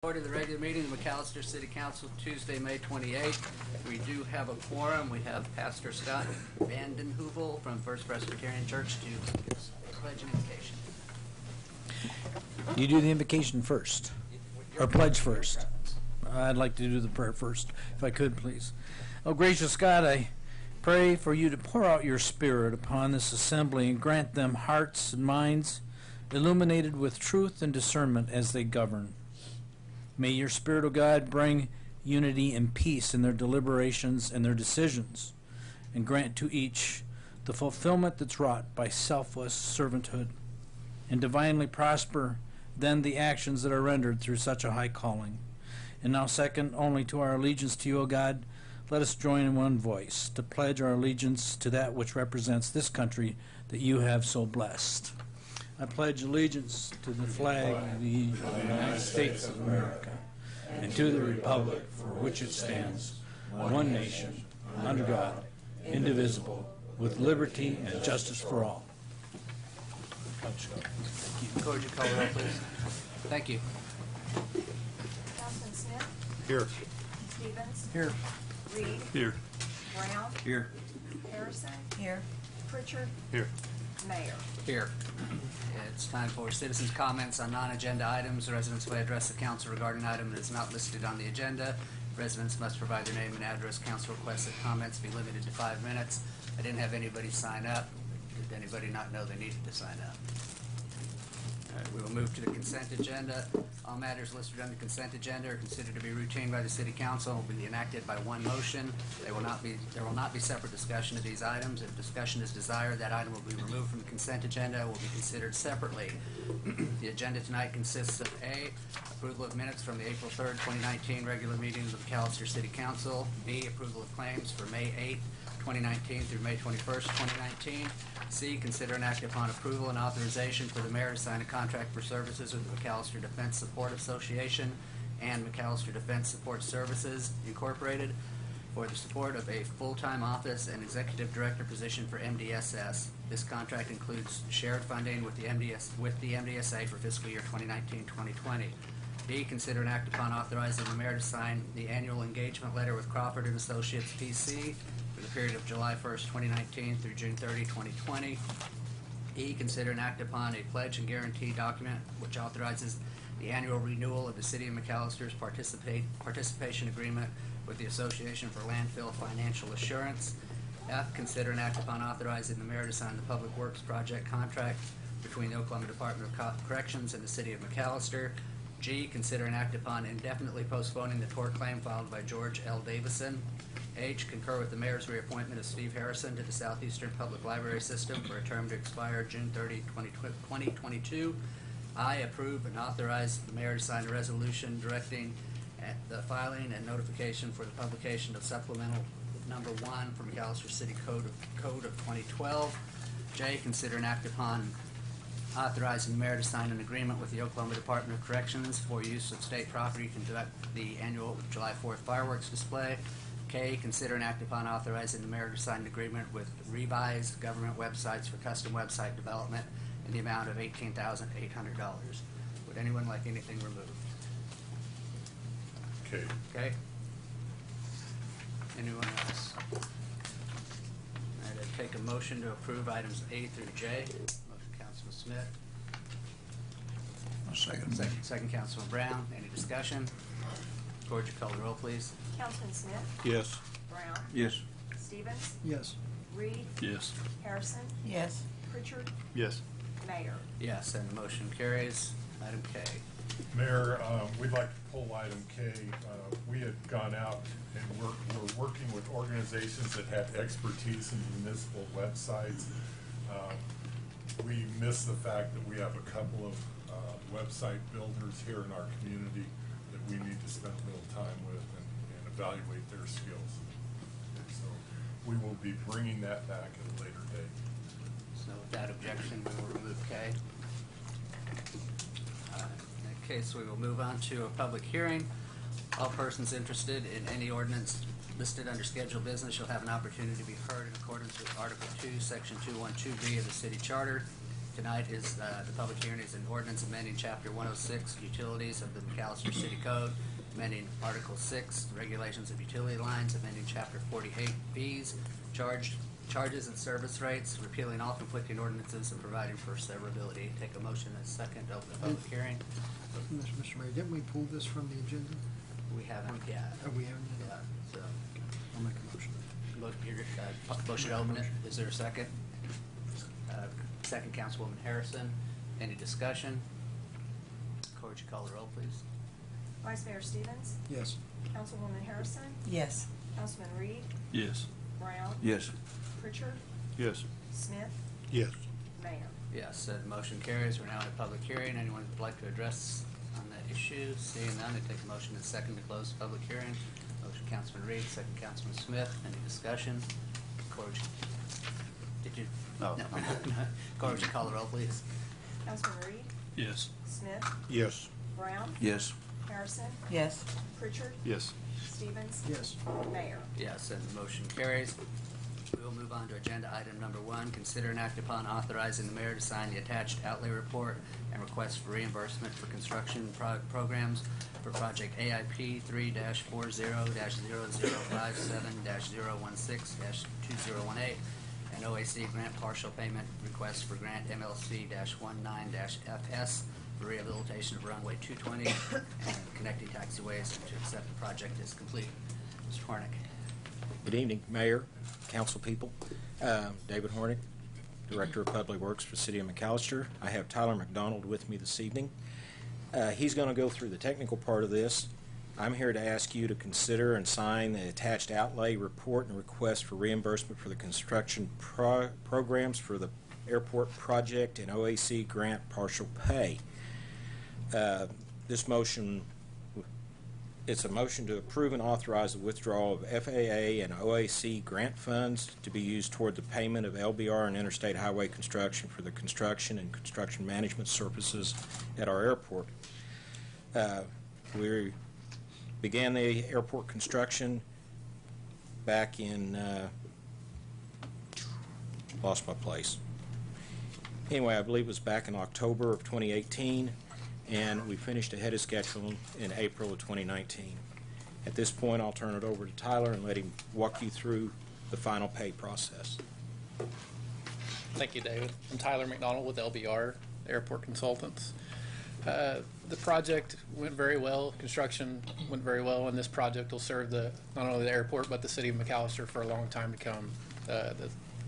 Order the regular meeting of the McAlester City Council Tuesday, May 28th. We do have a quorum. We have Pastor Scott Vandenheuvel from First Presbyterian Church to pledge an invocation. You do the invocation first, or pledge first. I'd like to do the prayer first, if I could, please. Oh, gracious God, I pray for you to pour out your Spirit upon this assembly and grant them hearts and minds illuminated with truth and discernment as they govern. May your Spirit, O God, bring unity and peace in their deliberations and their decisions, and grant to each the fulfillment that's wrought by selfless servanthood, and divinely prosper then the actions that are rendered through such a high calling. And now, second only to our allegiance to you, O God, let us join in one voice to pledge our allegiance to that which represents this country that you have so blessed. I pledge allegiance to the flag of the United States of America and to the republic for which it stands, one nation, under God, indivisible, with liberty and justice for all. Thank you. Would you call the roll, please? Thank you. Councilman Smith? Here. Stevens? Here. Reed? Here. Brown? Here. Harrison? Here. Pritchard? Here. Mayor? Here. It's time for citizens' comments on non-agenda items. The residents may address the council regarding an item that is not listed on the agenda. Residents must provide their name and address. Council requests that comments be limited to 5 minutes. I didn't have anybody sign up. Did anybody not know they needed to sign up? All right, we will move to the consent agenda. All matters listed on the consent agenda are considered to be routine by the City Council and will be enacted by one motion. There will not be separate discussion of these items. If discussion is desired, that item will be removed from the consent agenda and will be considered separately. The agenda tonight consists of A, approval of minutes from the April 3rd, 2019 regular meeting of the McAlester City Council. B, approval of claims for May 8th, 2019 through May 21st, 2019. C, consider and act upon approval and authorization for the mayor to sign a contract for services with the McAlester Defense Support Association and McAlester Defense Support Services, Incorporated, for the support of a full-time office and executive director position for MDSS. This contract includes shared funding with the MDSA for fiscal year 2019-2020. D, consider and act upon authorizing the mayor to sign the annual engagement letter with Crawford and Associates PC for the period of July 1st, 2019 through June 30, 2020. E, consider and act upon a pledge and guarantee document which authorizes the annual renewal of the City of McAllister's participation agreement with the Association for Landfill Financial Assurance. F, consider and act upon authorizing the mayor to sign the Public Works Project contract between the Oklahoma Department of Corrections and the City of McAlester. G, consider and act upon indefinitely postponing the tort claim filed by George L. Davison. H, concur with the mayor's reappointment of Steve Harrison to the Southeastern Public Library System for a term to expire June 30, 2022. I, approve and authorize the mayor to sign a resolution directing the filing and notification for the publication of supplemental number 1 from McAlester City Code of 2012. J, consider and act upon authorizing the mayor to sign an agreement with the Oklahoma Department of Corrections for use of state property to conduct the annual July 4th fireworks display. K, consider and act upon authorizing the mayor to sign an agreement with revised government websites for custom website development in the amount of $18,800. Would anyone like anything removed? Okay. Okay. Anyone else? All right, I'd take a motion to approve items A through J. Motion, Councilman Smith. Second, Councilman Brown. Any discussion? Would you call the roll, please? Councilman Smith? Yes. Brown? Yes. Stevens? Yes. Reed? Yes. Harrison? Yes. Pritchard? Yes. Mayor? Yes, and the motion carries. Item K. Mayor, we'd like to pull item K. We had gone out and we're working with organizations that have expertise in municipal websites. We miss the fact that we have a couple of website builders here in our community that we need to spend a little time with and evaluate their skills. And so we will be bringing that back at a later date. So without objection, we will remove K. In that case, we will move on to a public hearing. All persons interested in any ordinance listed under scheduled business shall have an opportunity to be heard in accordance with Article 2, Section 212B of the City Charter. tonight is, the public hearing is an ordinance amending Chapter 106 Utilities of the McAlester City Code, amending Article 6 Regulations of Utility Lines, amending Chapter 48 Fees, charges and service rates, repealing all conflicting ordinances and providing for severability. Take a motion and a second to open the public hearing. Mr. Mayor, didn't we pull this from the agenda? We haven't yet. Oh, we haven't Yeah, yet? so, I'll make a motion. motion to open it. Is there a second? Second, Councilwoman Harrison. Any discussion? Corr, would you call the roll, please? Vice Mayor Stevens, Yes. Councilwoman Harrison, Yes. Councilman Reed, Yes. Brown, Yes. Pritchard, Yes. Smith, Yes. Mayor. Yes, said motion carries. We're now in a public hearing. Anyone would like to address on that issue? Seeing none, I take a motion and second to close the public hearing. Motion, Councilman Reed, second, Councilman Smith. Any discussion? Corr, did you? No. Corr, would you call the roll, please? Councilman Reed, Yes. Smith, Yes. Brown, Yes. Harrison, Yes. Pritchard, Yes. Stevens, Yes. Mayor. Yes, and the motion carries. We will move on to agenda item number 1. Consider and act upon authorizing the mayor to sign the attached outlay report and request for reimbursement for construction programs for project AIP 3-40-0057-016-2018 and OAC grant partial payment request for grant MLC-19-FS for rehabilitation of runway 220 and connecting taxiways, and to accept the project as complete. Mr. Hornick. Good evening, Mayor, council people. David Hornick, Director of Public Works for the City of McAlester. I have Tyler McDonald with me this evening. He's going to go through the technical part of this. I'm here to ask you to consider and sign the attached outlay report and request for reimbursement for the construction programs for the airport project and OAC grant partial pay. This motion, it's a motion to approve and authorize the withdrawal of FAA and OAC grant funds to be used toward the payment of LBR and interstate highway construction for the construction and construction management services at our airport. We began the airport construction back in, lost my place. Anyway, I believe it was back in October of 2018, and we finished ahead of schedule in April of 2019. At this point, I'll turn it over to Tyler and let him walk you through the final pay process. Thank you, David. I'm Tyler McDonald with LBR, Airport Consultants. The project went very well. Construction went very well, and this project will serve not only the airport but the city of McAlester for a long time to come.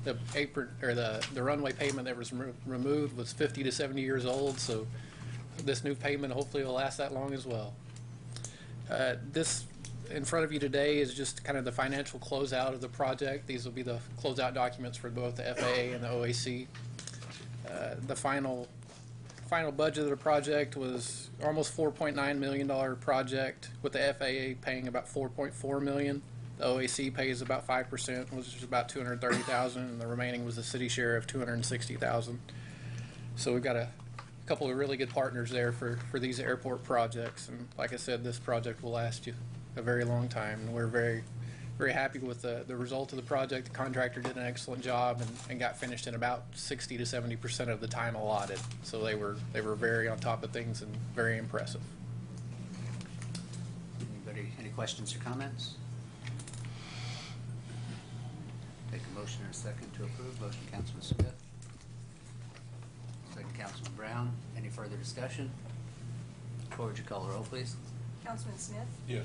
The apron or the runway pavement that was removed was 50 to 70 years old, so this new pavement hopefully will last that long as well. This in front of you today is just kind of the financial closeout of the project. These will be the closeout documents for both the FAA and the OAC. The final budget of the project was almost $4.9 million project, with the FAA paying about $4.4 million. The OAC pays about 5%, which is about $230,000, and the remaining was the city share of $260,000. So we've got a couple of really good partners there for these airport projects, and like I said, this project will last you a very long time, and we're very, very happy with the result of the project. The contractor did an excellent job and got finished in about 60 to 70% of the time allotted. So they were very on top of things and very impressive. Anybody, any questions or comments? Take a motion and a second to approve. Motion, Councilman Smith. Second, Councilman Brown. Any further discussion? Corr, would you call the roll, please? Councilman Smith, Yes.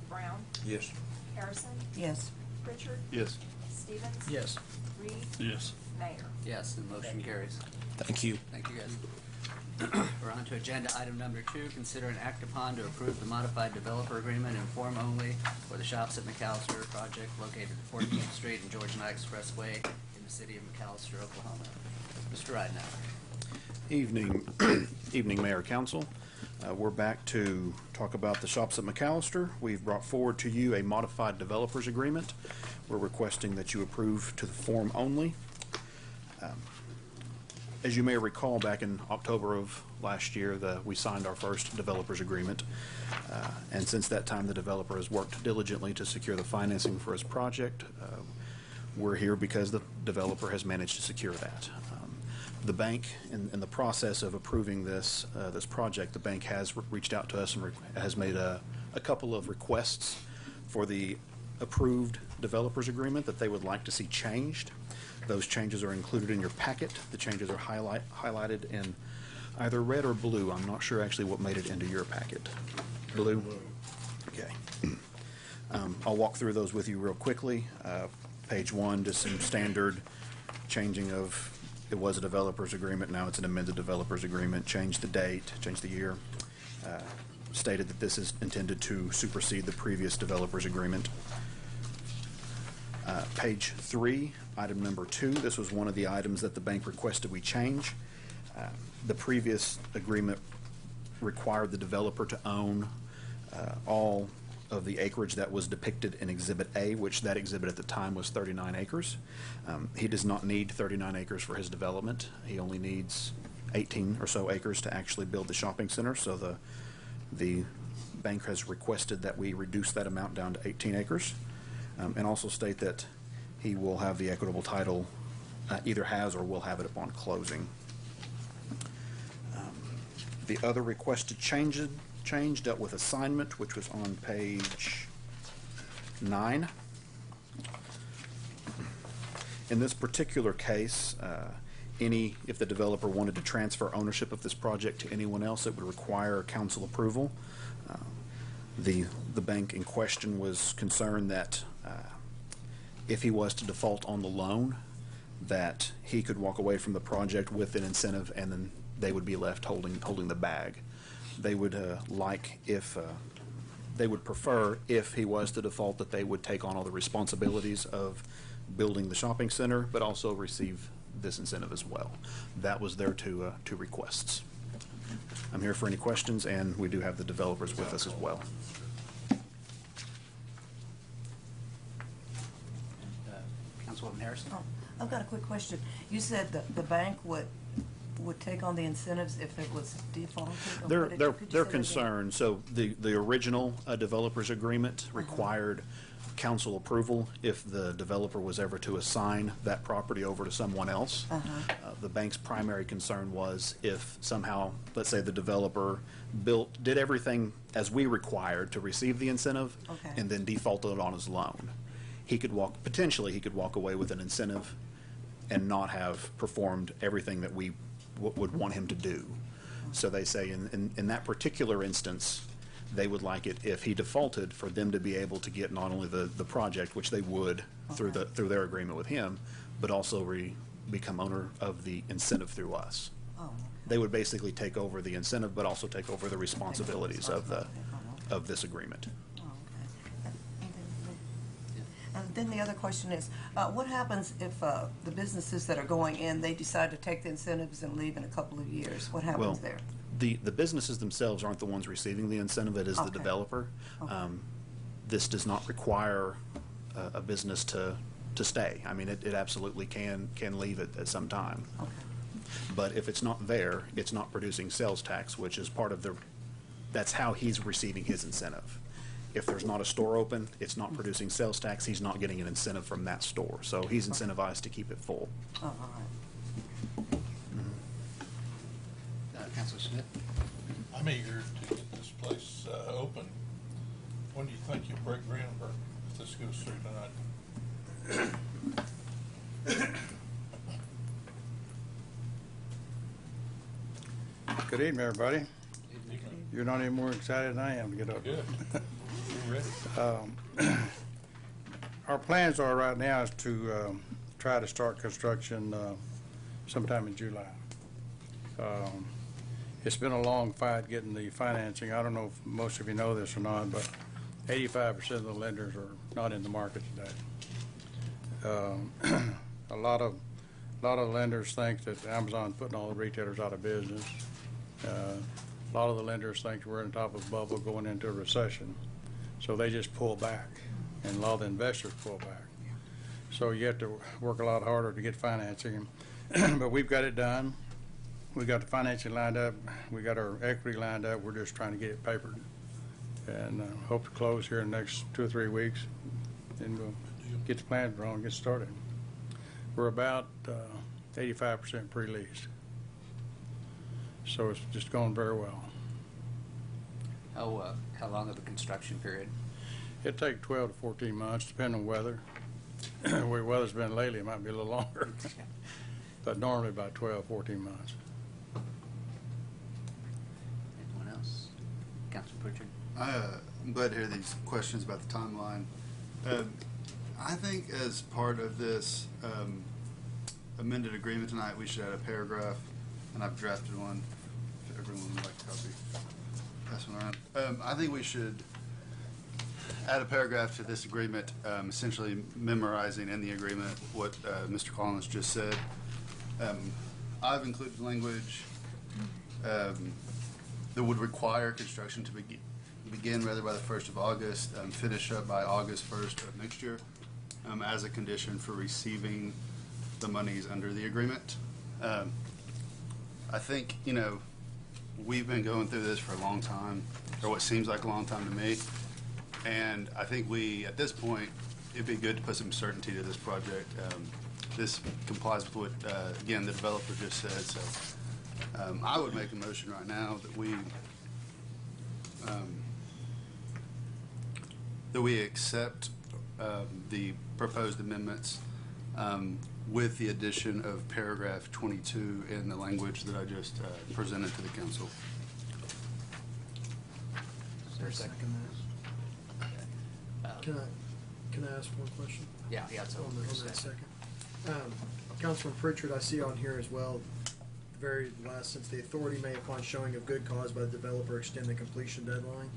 Brown, Yes. Harrison, Yes. Pritchard, Yes. Stevens, Yes. Reed, Yes. Mayor. Yes, and motion carries. Thank you. Thank you, guys. We're on to agenda item number 2. Consider and act upon to approve the modified developer agreement in form only for the Shops at McAlester project located at 14th Street and Georgia Knight Expressway in the city of McAlester, Oklahoma. Mr. Ridenhour. Evening, evening, Mayor, Council. We're back to talk about the Shops at McAlester. We've brought forward to you a modified developers agreement. We're requesting that you approve to the form only. As you may recall, back in October of last year, we signed our first developers agreement. And since that time, the developer has worked diligently to secure the financing for his project. We're here because the developer has managed to secure that. The bank, in the process of approving this project, the bank has reached out to us and has made a couple of requests for the approved developers agreement that they would like to see changed. Those changes are included in your packet. The changes are highlighted in either red or blue. I'm not sure actually what made it into your packet. Blue? Okay. I'll walk through those with you real quickly. Page 1, just some standard changing of, it was a developer's agreement, now it's an amended developer's agreement. Change the date, change the year. Stated that this is intended to supersede the previous developer's agreement. Page 3, item number 2, this was one of the items that the bank requested we change. The previous agreement required the developer to own all of the acreage that was depicted in Exhibit A, which that exhibit at the time was 39 acres. He does not need 39 acres for his development. He only needs 18 or so acres to actually build the shopping center, so the bank has requested that we reduce that amount down to 18 acres, and also state that he will have the equitable title, either has or will have it upon closing. The other requested change dealt with assignment, which was on page 9. In this particular case, if the developer wanted to transfer ownership of this project to anyone else, it would require council approval. The bank in question was concerned that if he was to default on the loan, that he could walk away from the project with an incentive, and then they would be left holding the bag. They would they would prefer, if he was to default, that they would take on all the responsibilities of building the shopping center, but also receive this incentive as well. That was their two requests. I'm here for any questions, and we do have the developers with us as well. Councilwoman Harrison? Oh, I've got a quick question. You said that the bank would take on the incentives if it was defaulted? Or could you say that They're again? concerned. So the original developers agreement required council approval if the developer was ever to assign that property over to someone else. The bank's primary concern was if somehow, let's say the developer did everything as we required to receive the incentive, Okay. and then defaulted on his loan. Potentially he could walk away with an incentive and not have performed everything that we would want him to do. So they say in that particular instance, they would like it, if he defaulted, for them to be able to get not only the project, which they would through their agreement with him, but also become owner of the incentive through us. Oh, okay. They would basically take over the incentive, but also take over the responsibilities of this agreement. Oh, okay. And then the other question is, what happens if the businesses that are going in, they decide to take the incentives and leave in a couple of years? What happens Well, there? the businesses themselves aren't the ones receiving the incentive, it is the Okay. developer. Okay. This does not require a business to stay. I mean, it absolutely can leave at some time. Okay. But if it's not there, it's not producing sales tax, which is part of that's how he's receiving his incentive. If there's not a store open, it's not producing sales tax, he's not getting an incentive from that store. So he's incentivized to keep it full. Oh, all right. Councilor Smith? I'm eager to get this place open. When do you think you'll break ground, or if this goes through tonight? Good evening, everybody. You're not any more excited than I am to get up. Good. You ready? Our plans are right now is to try to start construction sometime in July. It's been a long fight getting the financing. I don't know if most of you know this or not, but 85% of the lenders are not in the market today. A lot of lenders think that Amazon's putting all the retailers out of business. A lot of the lenders think we're on top of a bubble going into a recession, so they just pull back, and a lot of the investors pull back. So you have to work a lot harder to get financing, but we've got it done. We got the financing lined up. We got our equity lined up. We're just trying to get it papered, and hope to close here in the next 2 or 3 weeks, and we'll get the plans drawn and get started. We're about 85% pre-leased. So it's just going very well. How long of a construction period? It'd take 12 to 14 months, depending on weather. The way weather's been lately, it might be a little longer. But normally about 12, 14 months. Anyone else? Councilman Pritchard? I'm glad to hear these questions about the timeline. I think as part of this amended agreement tonight, we should add a paragraph, and I've drafted one, if everyone would like a copy. Pass one around. I think we should add a paragraph to this agreement, essentially memorizing in the agreement what Mr. Collins just said. I've included language that would require construction to begin rather by the 1st of August, finish up by August 1st of next year, as a condition for receiving the monies under the agreement. I think, we've been going through this for a long time, or what seems like a long time to me. And I think at this point, it'd be good to put some certainty to this project. This complies with what, again, the developer just said. So I would make a motion right now that we accept the proposed amendments with the addition of paragraph 22 in the language that I just presented to the council. Is there a second? Can I ask one question? Yeah, it's On over. that second. Councilman Pritchard, I see on here as well, the very last sentence, the authority may, upon showing of good cause by the developer, extend the completion deadline.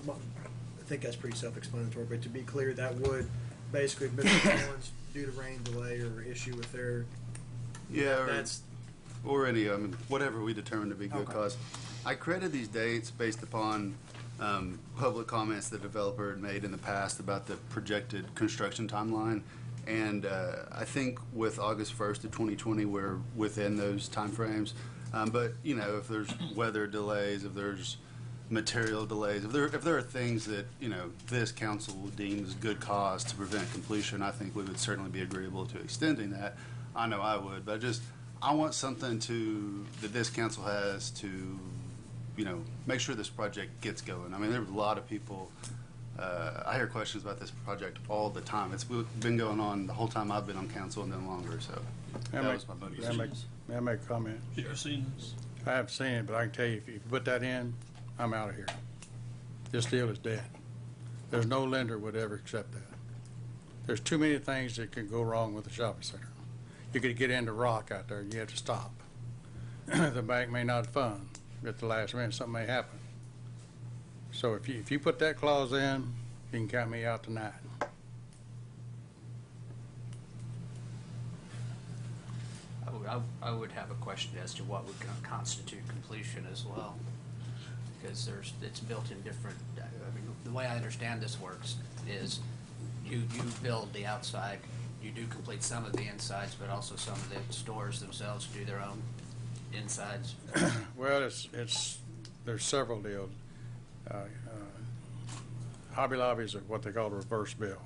I think that's pretty self-explanatory, but to be clear, that would basically, if Mr. Collins, due to rain delay or issue with their, Yeah, that's, or any, whatever we determine to be good Okay. cause. I created these dates based upon public comments the developer had made in the past about the projected construction timeline. And I think with August 1st of 2020, we're within those timeframes. But, if there's weather delays, if there's material delays, if there are things that, this council deems good cause to prevent completion, I think we would certainly be agreeable to extending that. I know I would, but I want something that this council has to, make sure this project gets going. I mean, there's a lot of people, I hear questions about this project all the time. It's been going on the whole time I've been on council and then longer, so that was my motivation. May I make a comment? Have you seen this? I haven't seen it, but I can tell you, if you put that in, I'm out of here. This deal is dead. There's no lender would ever accept that. There's too many things that can go wrong with a shopping center. You could get into rock out there, you have to stop. The bank may not fund. At the last minute, something may happen. So if you put that clause in, you can count me out tonight. I would have a question as to what would constitute completion as well. Because it's built in different, the way I understand this works is you build the outside, you do complete some of the insides, but also some of the stores themselves do their own insides. Well, there's several deals. Hobby Lobbies are what they call a reverse bill.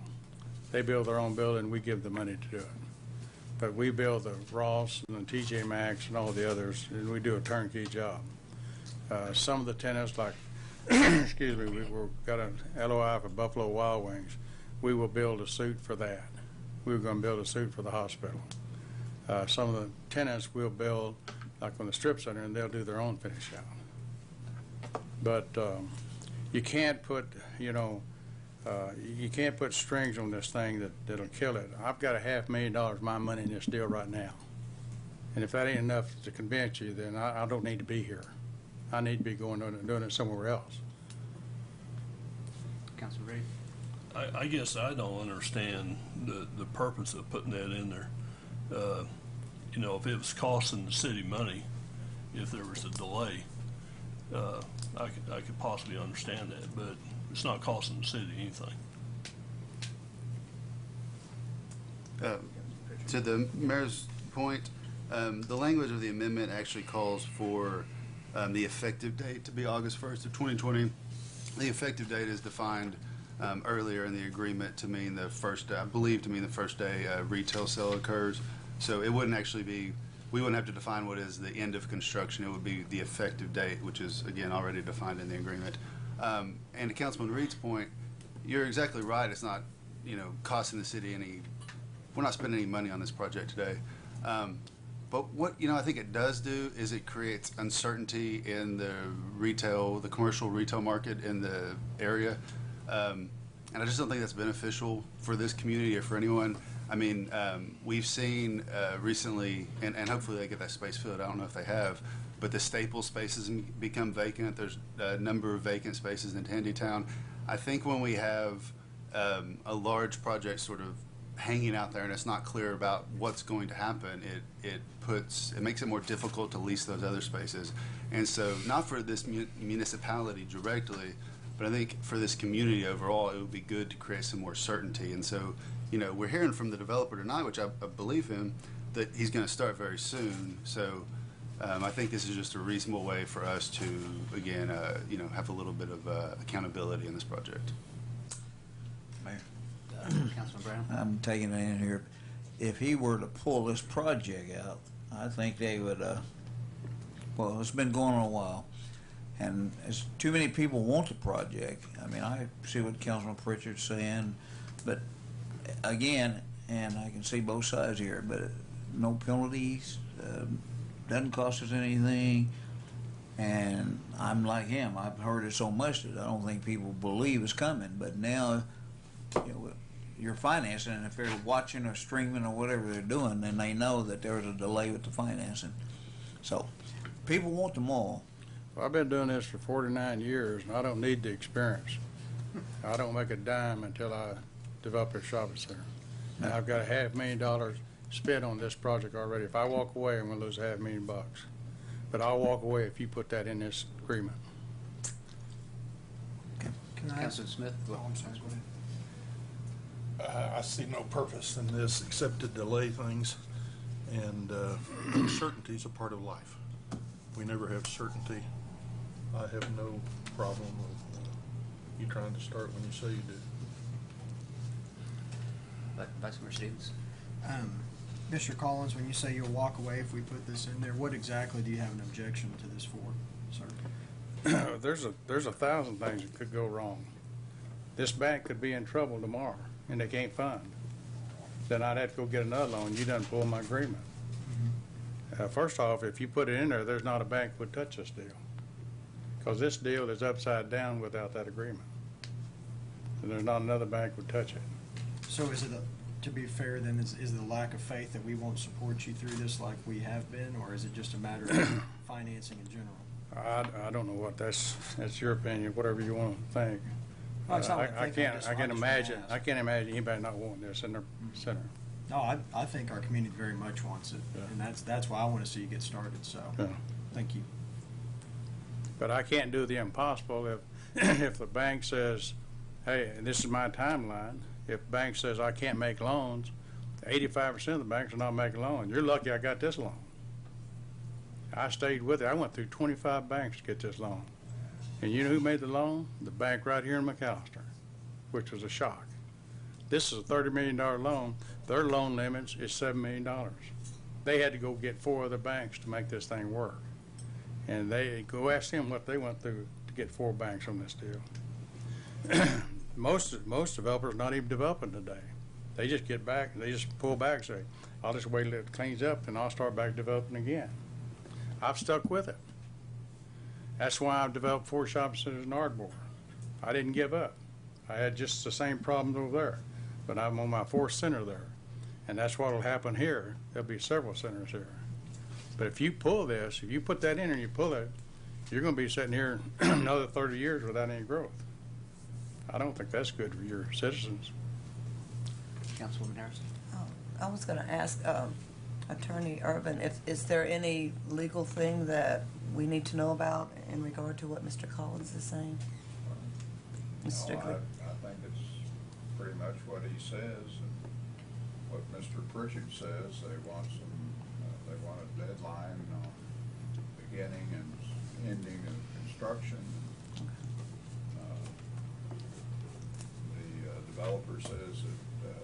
They build their own building, we give the money to do it. But we build the Ross and the TJ Maxx and all the others, and we do a turnkey job. Some of the tenants, like, excuse me, we've got an LOI for Buffalo Wild Wings. We will build a suite for that. We were going to build a suite for the hospital. Some of the tenants will build, like on the strip center, and they'll do their own finish out. But you can't put, you can't put strings on this thing that'll kill it. I've got $500,000 of my money in this deal right now. And if that ain't enough to convince you, then I don't need to be here. I need to be going on and doing it somewhere else. Councilman Reed? I guess I don't understand the purpose of putting that in there. If it was costing the city money, if there was a delay, I could possibly understand that, but it's not costing the city anything. To the mayor's point, the language of the amendment actually calls for the effective date to be August 1st of 2020. The effective date is defined earlier in the agreement to mean I believe to mean the first day retail sale occurs. So it wouldn't actually be we wouldn't have to define what is the end of construction. It would be the effective date, which is, again, already defined in the agreement. And to Councilman Reed's point, you're exactly right. It's not, costing the city any, we're not spending any money on this project today. But what, I think it does do is it creates uncertainty in the commercial retail market in the area. And I just don't think that's beneficial for this community or for anyone. I mean, we've seen recently, and hopefully they get that space filled. I don't know if they have, but the Staples spaces become vacant. There's a number of vacant spaces in Tandytown. I think when we have a large project sort of hanging out there and it's not clear about what's going to happen, it makes it more difficult to lease those other spaces. And so, not for this municipality directly, but I think for this community overall, it would be good to create some more certainty. And so, we're hearing from the developer tonight, which I believe him, that he's going to start very soon. So I think this is just a reasonable way for us to, again, have a little bit of accountability in this project. Mayor. Councilman Brown? I'm taking it in here. If he were to pull this project out, I think they would, well, it's been going on a while. And as too many people want the project. I mean, I see what Councilman Pritchard's saying, but again, and I can see both sides here, but no penalties, doesn't cost us anything, and I'm like him. I've heard it so much that I don't think people believe it's coming, but now, you're financing, and if they're watching or streaming or whatever they're doing, then they know that there's a delay with the financing. So, people want them all. Well, I've been doing this for 49 years, and I don't need the experience. I don't make a dime until I develop a shopping center. And I've got $500,000 spent on this project already. If I walk away, I'm going to lose $500,000. But I'll walk away if you put that in this agreement. Can I ask? Councilman Smith? Oh, I'm sorry. Go ahead. I see no purpose in this except to delay things, and uncertainty is a part of life. We never have certainty. I have no problem with you trying to start when you say you do. Vice Mayor Stevens? Mr. Collins, when you say you'll walk away if we put this in there, what exactly do you have an objection to this for, sir? There's 1,000 things that could go wrong. This bank could be in trouble tomorrow, and they can't fund. Then I'd have to go get another loan. You done pull my agreement. First off, if you put it in there, there's not a bank would touch this deal, because this deal is upside down without that agreement, and there's not another bank would touch it. So is it, to be fair then, is the lack of faith that we won't support you through this like we have been, or is it just a matter of financing in general? I don't know what that's your opinion, whatever you want to think. Well, it's not what I I think, I can't just imagine wanna ask. anybody not wanting this in their center. No, I think our community very much wants it, Yeah. and that's why I want to see you get started, so, Yeah. thank you. But I can't do the impossible if if the bank says, hey, and this is my timeline, if the bank says I can't make loans, 85% of the banks are not making loans. You're lucky I got this loan. I stayed with it. I went through 25 banks to get this loan. And you know who made the loan? The bank right here in McAlester, which was a shock. This is a $30 million loan. Their loan limits is $7 million. They had to go get 4 other banks to make this thing work. And they go ask them what they went through to get 4 banks on this deal. Most developers not even developing today. They just get back, they just pull back and say, I'll just wait till it cleans up and I'll start back developing again. I've stuck with it. That's why I've developed 4 shopping centers in Ardmore. I didn't give up. I had just the same problems over there, but I'm on my 4th center there. And that's what will happen here. There'll be several centers here. But if you pull this, if you put that in and you pull it, you're going to be sitting here another 30 years without any growth. I don't think that's good for your citizens. Councilwoman Harrison? I was going to ask Attorney Urban, is there any legal thing that we need to know about in regard to what Mr. Collins is saying? Mr. No, Strickland? I think it's pretty much what he says and what Mr. Pritchard says. They want a deadline on beginning and ending of construction. The developer says that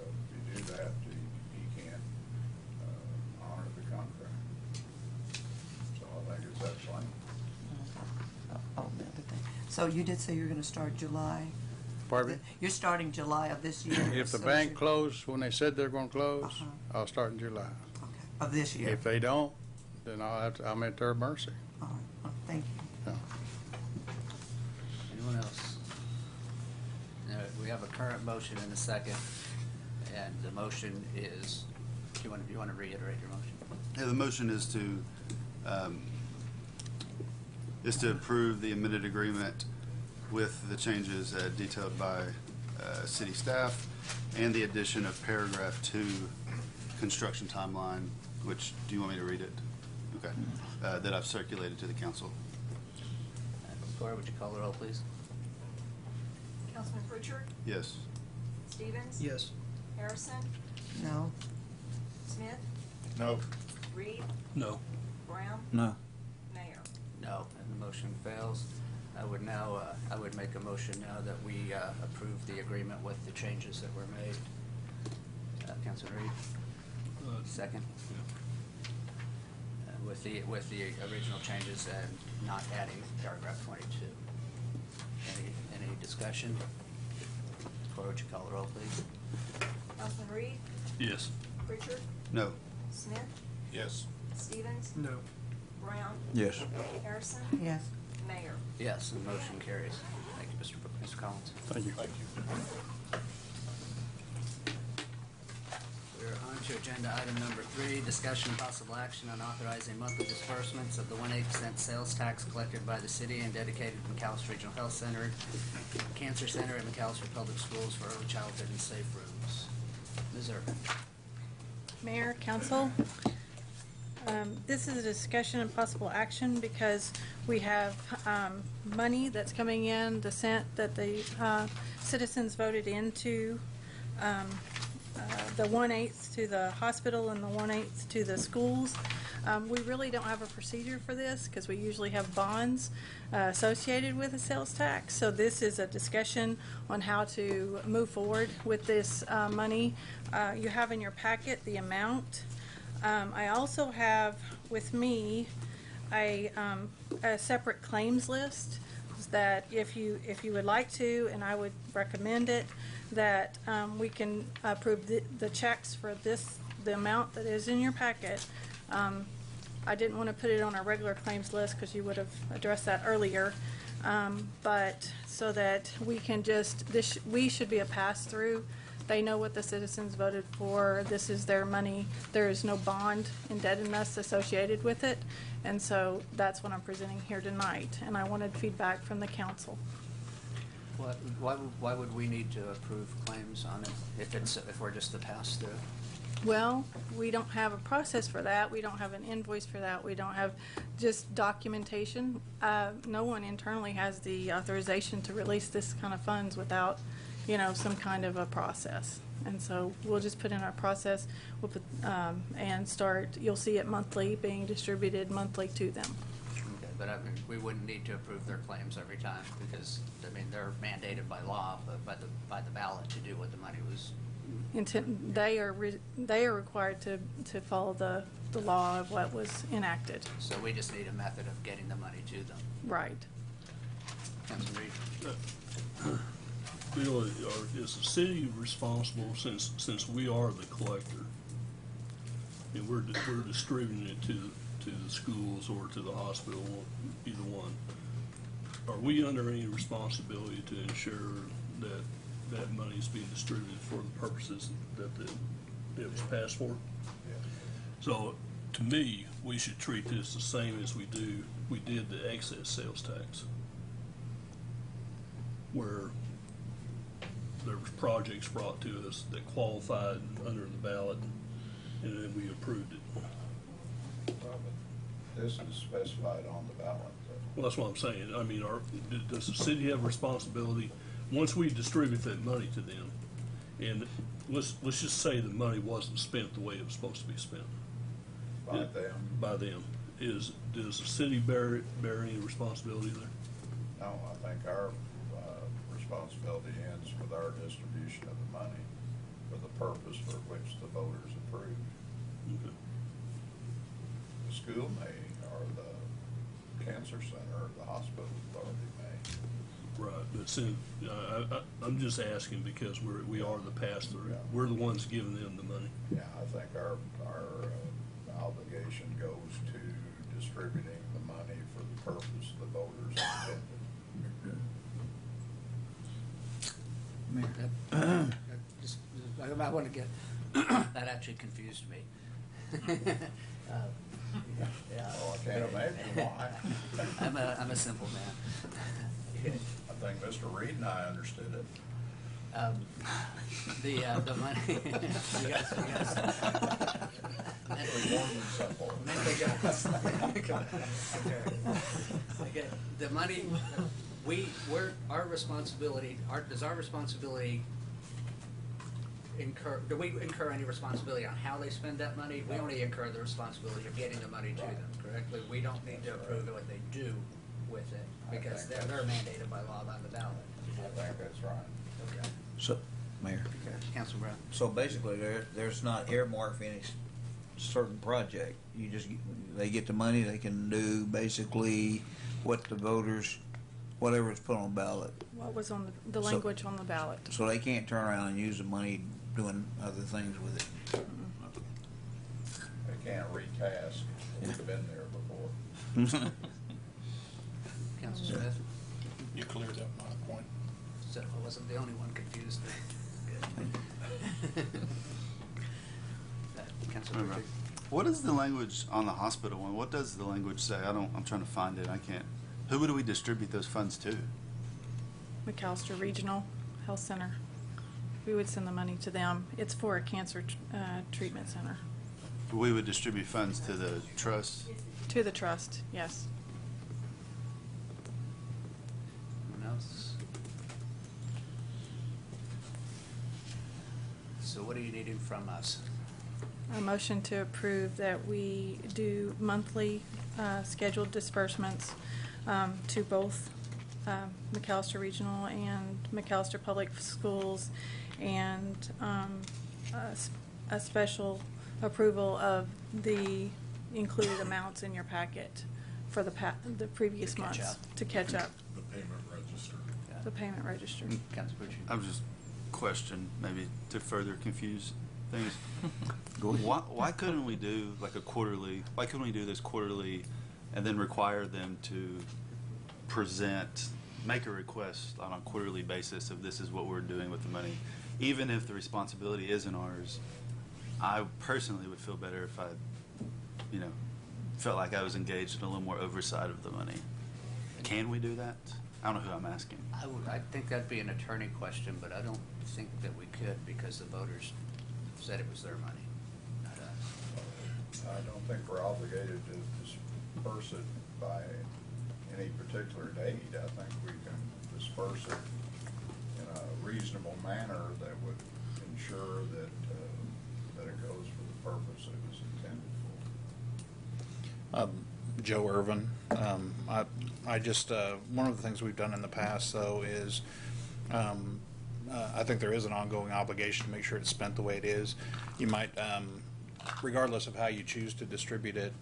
if you do that, he can't honor the contract. So you did say you're gonna start July? Pardon me? You're starting July of this year? If the So bank you- closed when they said they're gonna close, Uh-huh. I'll start in July. Okay, of this year? If they don't, then I'm at their mercy. All right, well, thank you. Yeah. Anyone else? All right, we have a current motion and a second, and the motion is, you want to reiterate your motion? Yeah, the motion is to approve the amended agreement with the changes detailed by city staff and the addition of paragraph 2, construction timeline, which, do you want me to read it? Okay. That I've circulated to the council. Cora, would you call the roll, please? Councilman Pritchard? Yes. Stevens? Yes. Harrison? No? Smith? No. Reed? No. Brown? No. Mayor? No, and the motion fails. I would make a motion now that we approve the agreement with the changes that were made. Councilman Reed, second? With the original changes and not adding paragraph 22. Any discussion? Cora, would you call the roll, please? Councilman Reed? Yes. Pritchard? No. Smith? Yes. Stevens? No. Brown? Yes. Harrison? Yes. Mayor? Yes, and the motion carries. Thank you, Mr. Collins. Thank you. We're on to agenda item number 3, discussion and possible action on authorizing monthly disbursements of the 1/8 sales tax collected by the city and dedicated to McAlester Regional Health Center, Cancer Center, and McAlester Public Schools for early childhood and safe rooms. Ms. Irvin. Mayor, council, this is a discussion and possible action because we have money that's coming in, the cent that the citizens voted into, the 1/8 to the hospital and the 1/8 to the schools. We really don't have a procedure for this because we usually have bonds associated with a sales tax. So this is a discussion on how to move forward with this money. You have in your packet the amount. I also have with me a separate claims list that if you would like to, and I would recommend it, that we can approve the checks for the amount that is in your packet. I didn't want to put it on our regular claims list because you would have addressed that earlier, but so that we can we should be a pass-through. They know what the citizens voted for. This is their money. There is no bond indebtedness associated with it, and so that's what I'm presenting here tonight, and I wanted feedback from the council. Why would we need to approve claims on it if we're just the pass-through? Well, we don't have a process for that. We don't have an invoice for that. We don't have just documentation. No one internally has the authorization to release this kind of funds without, some kind of a process. And so we'll just put in our process, we'll put, and start, you'll see it monthly, being distributed monthly to them. Okay, but we wouldn't need to approve their claims every time because, they're mandated by law, by the ballot to do what the money was. They are required to follow the law of what was enacted. So we just need a method of getting the money to them. Right. Councilman Reed? Bill, is the city responsible since we are the collector? And we're distributing it to the schools or to the hospital, either one. Are we under any responsibility to ensure that money is being distributed for the purposes that it was passed for? Yeah. So, to me, we should treat this the same as we did the excess sales tax, where there was projects brought to us that qualified under the ballot, and then we approved it. Well, but this is specified on the ballot. Well, that's what I'm saying. Does the city have responsibility, once we distribute that money to them, and let's just say the money wasn't spent the way it was supposed to be spent? By them? Does the city bear any responsibility there? No, I think our responsibility ends with our distribution of the money for the purpose for which the voters approved. Okay. The school may, or the cancer center, or the hospital authority may. Right, but soon, I'm just asking because we are the pass-through. Yeah. We're the ones giving them the money. Yeah, I think our obligation goes to distributing the money for the purpose the voters intended. I might want to get, that actually confused me. Yeah. Oh, I can't imagine why. I'm a simple man. I think Mr. Reed and I understood it. The money, you guys. We're more than simple. Okay, the money, our responsibility, does our responsibility do we incur any responsibility on how they spend that money? We only incur the responsibility of getting the money to them, correctly? We don't need to approve what they do with it, because they're mandated by law by the ballot. I think that's right. Okay. So, Mayor. Okay, Councilman Brown. So basically, there's not earmarked for any certain project. They get the money, they can do basically what the voters, whatever is put on the ballot. What was on the language on the ballot? So they can't turn around and use the money doing other things with it. They can't retask. We've been there before. Council Smith? You cleared up my point. So I wasn't the only one confused. Good. Councilman Pritchard? What is the language on the hospital one? What does the language say? I'm trying to find it. I can't. Who would we distribute those funds to? McAlester Regional Health Center. We would send the money to them. It's for a cancer treatment center. We would distribute funds to the trust. To the trust, yes. Anyone else? So what are you needing from us? A motion to approve that we do monthly scheduled disbursements to both McAlester Regional and McAlester Public Schools, and a special approval of the included amounts in your packet for the previous months to catch up. The payment register. The payment register. Councilman Pritchard? I'm just question maybe to further confuse things. Why couldn't we do like a quarterly? Why couldn't we do this quarterly, and then require them to make a request on a quarterly basis of this is what we're doing with the money, even if the responsibility isn't ours? I personally would feel better if I, felt like I was engaged in a little more oversight of the money. Can we do that? I don't know who I'm asking. I think that'd be an attorney question, but I don't think that we could, because the voters said it was their money, not us. I don't think we're obligated to disperse it by any particular date. I think we can disperse it in a reasonable manner that would ensure that it goes for the purpose it was intended for. Joe Irvin. I just, one of the things we've done in the past, though, is I think there is an ongoing obligation to make sure it's spent the way it is. You might, regardless of how you choose to distribute it,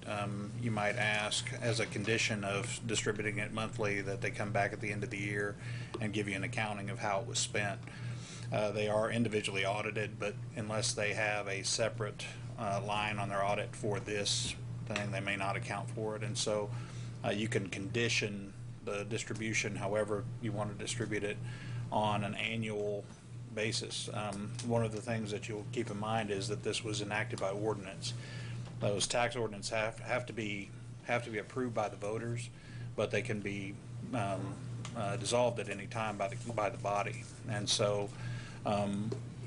you might ask as a condition of distributing it monthly that they come back at the end of the year and give you an accounting of how it was spent. They are individually audited, but unless they have a separate line on their audit for this thing, they may not account for it. And so you can condition the distribution however you want to distribute it on an annual basis. One of the things that you'll keep in mind is that this was enacted by ordinance. Those tax ordinances have to be approved by the voters, but they can be dissolved at any time by the body. And so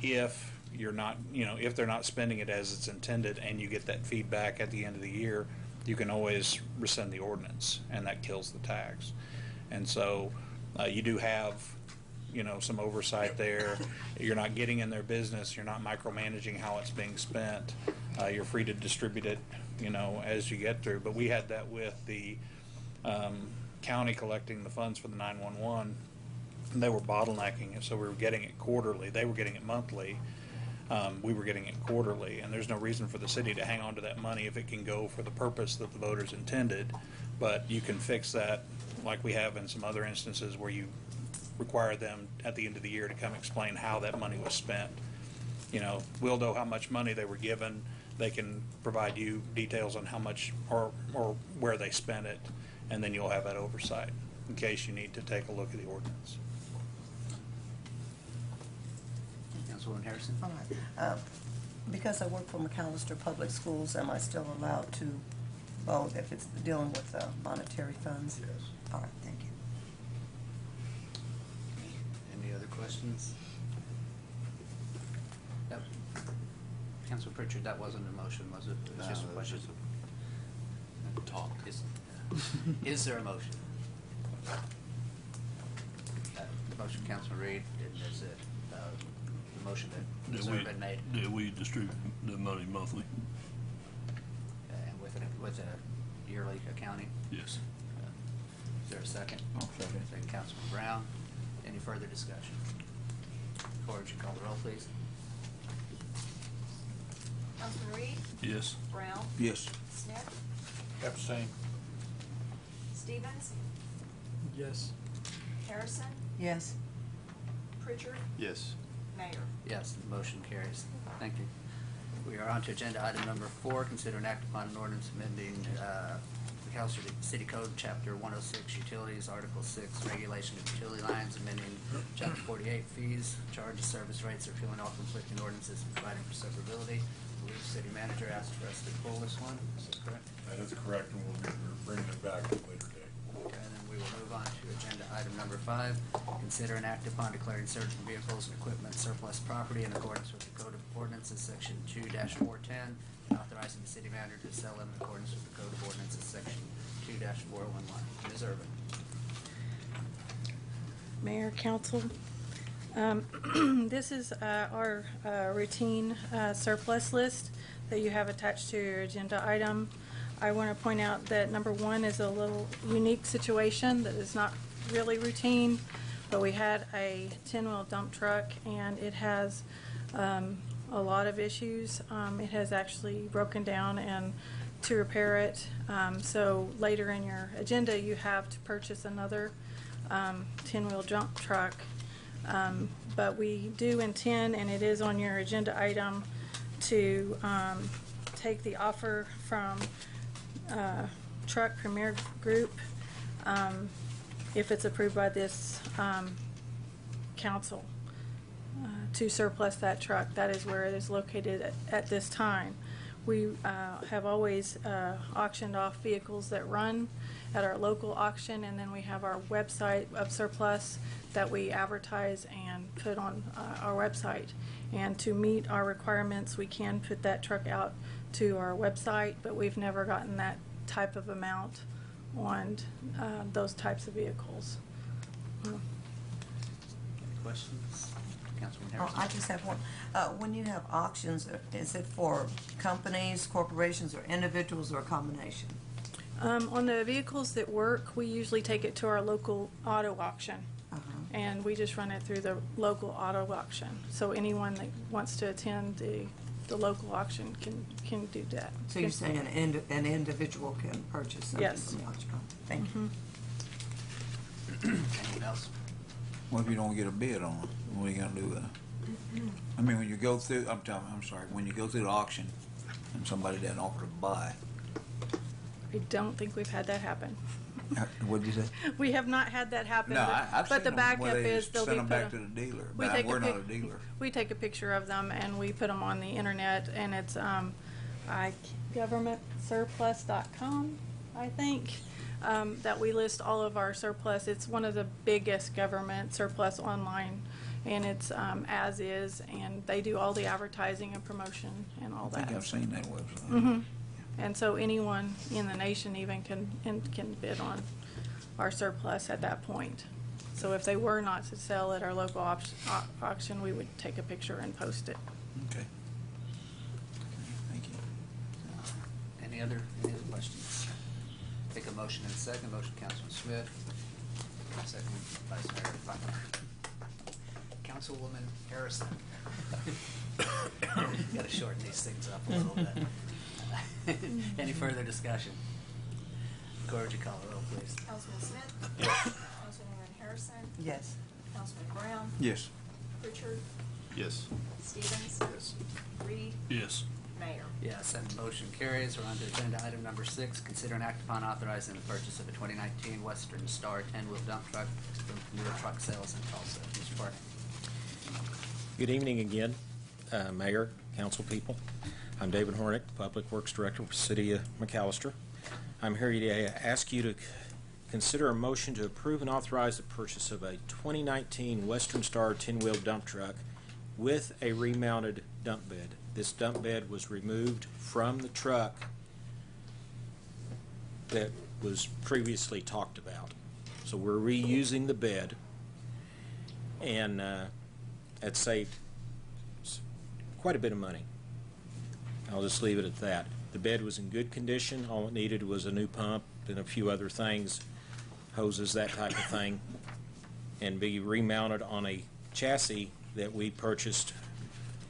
if you're not, if they're not spending it as it's intended and you get that feedback at the end of the year, you can always rescind the ordinance, and that kills the tax. And so you do have, some oversight there. You're not getting in their business. You're not micromanaging how it's being spent. You're free to distribute it, as you get through. But we had that with the county collecting the funds for the 911. And they were bottlenecking it, so we were getting it quarterly. They were getting it monthly. We were getting it quarterly, and there's no reason for the city to hang on to that money if it can go for the purpose that the voters intended. but you can fix that like we have in some other instances where you require them at the end of the year to come explain how that money was spent. You know, we'll know how much money they were given. They can provide you details on how much or where they spent it, and then you'll have that oversight in case you need to take a look at the ordinance. Councilwoman Harrison? All right. Because I work for McAlester Public Schools, am I still allowed to vote if it's dealing with monetary funds? Yes. All right, thank you. Any other questions? Yep. Councilman Pritchard, that wasn't a motion, was it? It was just a question. Talk. Is there a motion? Motion, Councilman Reed, and is it the motion that has already been made? Did we distribute the money monthly? And with a yearly accounting? Yes. Is there a second? I'll second. Second, Councilman Brown. Any further discussion? Corge, would you call the roll, please? Councilman Reed? Yes. Brown? Yes. Smith? Abstain. Stevens? Yes. Harrison? Yes. Pritchard? Yes. Mayor? Yes, the motion carries. Thank you. We are on to agenda item number 4, consider and act upon an ordinance amending McAlester City Code, Chapter 106, Utilities, Article 6, Regulation of Utility Lines, amending Chapter 48, Fees, Charges, Service Rates, repealing all conflicting ordinances and providing for severability. I believe City Manager asked for us to pull this one. Is that correct? That is correct, and we'll be bringing it back at a later date. Okay, then we will move on to agenda item number 5. Consider and act upon declaring certain vehicles and equipment surplus property in accordance with the Code of Ordinances, Section 2-410, and authorizing the city manager to sell them in accordance with the Code of Ordinances, Section 2-411. Ms. Irvin? Mayor, council, this is our routine surplus list that you have attached to your agenda item. I want to point out that number 1 is a little unique situation that is not really routine, but we had a 10-wheel dump truck and it has a lot of issues. It has actually broken down, and to repair it, so later in your agenda you have to purchase another 10-wheel dump truck. But we do intend, and it is on your agenda item, to take the offer from Truck Premier Group, if it's approved by this council, to surplus that truck. That is where it is located at this time. We have always auctioned off vehicles that run at our local auction, and then we have our website of surplus that we advertise and put on our website. And to meet our requirements, we can put that truck out to our website, but we've never gotten that type of amount on those types of vehicles. Any questions? Councilwoman Oh, Harrison? I just have one. When you have auctions, is it for companies, corporations, or individuals, or a combination? On the vehicles that work, we usually take it to our local auto auction. And we just run it through the local auto auction. So anyone that wants to attend the local auction can do that. So you're saying an individual can purchase something Yes. from the auction? Thank you. Anyone else? What if you don't get a bid on it? What are you gonna do with it? I mean, when you go through, I'm sorry, when you go through the auction and somebody doesn't offer to buy, I don't think we've had that happen. what'd you say? We have not had that happen. No, but- I've but seen the them backup where they is just they'll be send them put back on- to the dealer, we but take we're not pic- a dealer. We take a picture of them and we put them on the internet, and it's governmentsurplus.com, I think, that we list all of our surplus. It's one of the biggest government surplus online, and it's as is, and they do all the advertising and promotion and all I that. think I've seen that website. Mm-hmm. And so anyone in the nation even can bid on our surplus at that point. So if they were not to sell at our local auction, we would take a picture and post it. Okay. Thank you. Any other questions? Take a motion in a second. Motion, Councilman Smith. Second, Vice Mayor Butler. Councilwoman Harrison. Got to shorten these things up a little bit. Any further discussion? Cora, would you call the roll, please? Councilman Smith? Yes. Councilwoman Harrison? Yes. Councilman Brown? Yes. Pritchard? Yes. Stevens? Yes. Reed? Yes. Mayor? Yes, and the motion carries. We're on to agenda item number 6. Consider an act upon authorizing the purchase of a 2019 Western Star 10-wheel dump truck from Premier Truck Sales in Tulsa. Mr. Park. Good evening again, Mayor, council people. I'm David Hornick, Public Works Director for the City of McAlester. I'm here today to ask you to consider a motion to approve and authorize the purchase of a 2019 Western Star 10-wheel dump truck with a remounted dump bed. This dump bed was removed from the truck that was previously talked about. So we're reusing the bed, and that saved quite a bit of money. I'll just leave it at that. The bed was in good condition. All it needed was a new pump and a few other things, hoses, that type of thing, and be remounted on a chassis that we purchased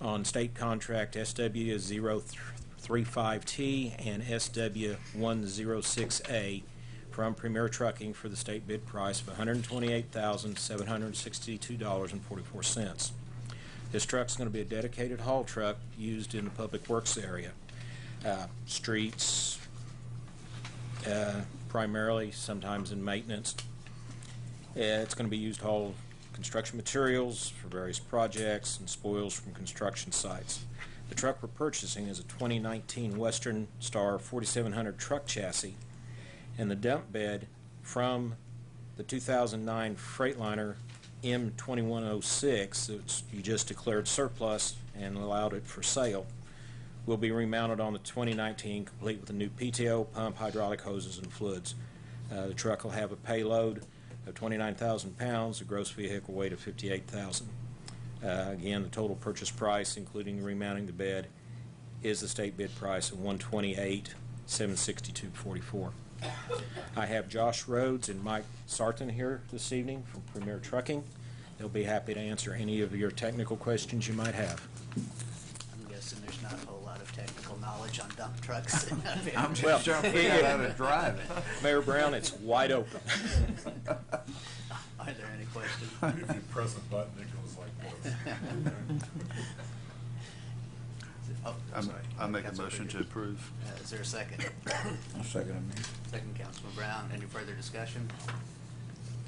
on state contract SW035T and SW106A from Premier Trucking for the state bid price of $128,762.44. This truck's going to be a dedicated haul truck used in the public works area. Streets, primarily, sometimes in maintenance. It's going to be used to haul construction materials for various projects and spoils from construction sites. The truck we're purchasing is a 2019 Western Star 4700 truck chassis, and the dump bed from the 2009 Freightliner M2106 that you just declared surplus and allowed it for sale will be remounted on the 2019, complete with a new PTO, pump, hydraulic hoses, and fluids. The truck will have a payload of 29,000 pounds, a gross vehicle weight of 58,000. Again, the total purchase price, including remounting the bed, is the state bid price of $128,762.44. I have Josh Rhodes and Mike Sarton here this evening from Premier Trucking. They'll be happy to answer any of your technical questions you might have. I'm guessing there's not a whole lot of technical knowledge on dump trucks. I'm just trying to figure out how to drive it. Mayor Brown, it's wide open. Are there any questions? If you press a button, it goes like this. Oh, I'm sorry. I make a Councilman motion to Pritchard. approve. Is there a second? I'll second him. Second, Councilman Brown. Any further discussion?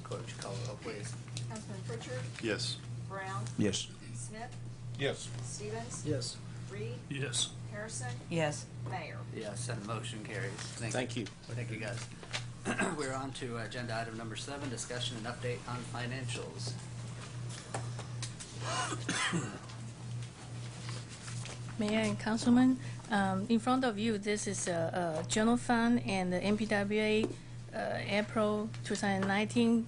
Clerk, would you call the roll, please? Councilman Pritchard? Yes. Brown? Yes. Smith? Yes. Stevens? Yes. Reed? Yes. Harrison? Yes. Mayor? Yes, and the motion carries. Thank you. Thank you, guys. We're on to agenda item number 7, discussion and update on financials. Mayor and Councilman, in front of you, this is a general fund and the MPWA April 2019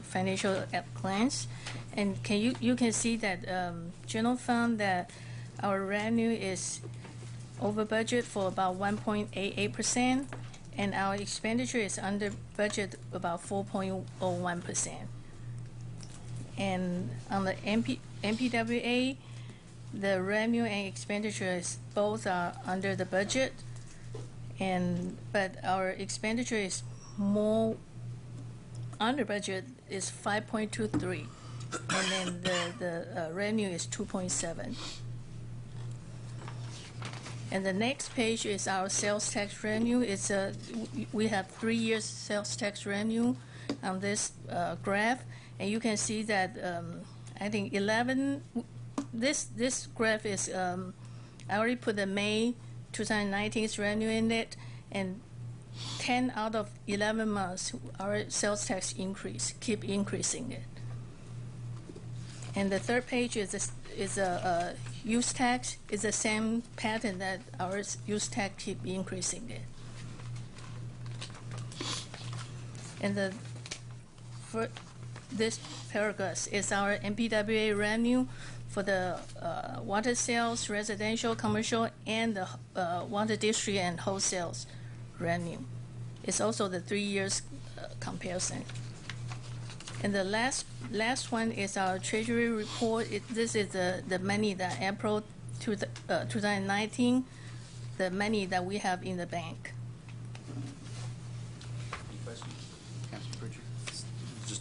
financial plans. And you can see that general fund, that our revenue is over budget for about 1.88%, and our expenditure is under budget about 4.01%. And on the MPWA, the revenue and expenditures both are under the budget, but our expenditure is more under budget is 5.23, and then the revenue is 2.7. And the next page is our sales tax revenue. We have 3 years sales tax revenue on this graph, and you can see that I think 11. This graph is I already put the May 2019's revenue in it, and 10 out of 11 months our sales tax keep increasing it. And the third page is a use tax. It's the same pattern that our use tax keep increasing it. And for this paragraph is our MPWA revenue for the water sales, residential, commercial, and the water district and wholesale revenue. It's also the 3 years comparison. And the last one is our treasury report. This is the money that April 2019, the money that we have in the bank.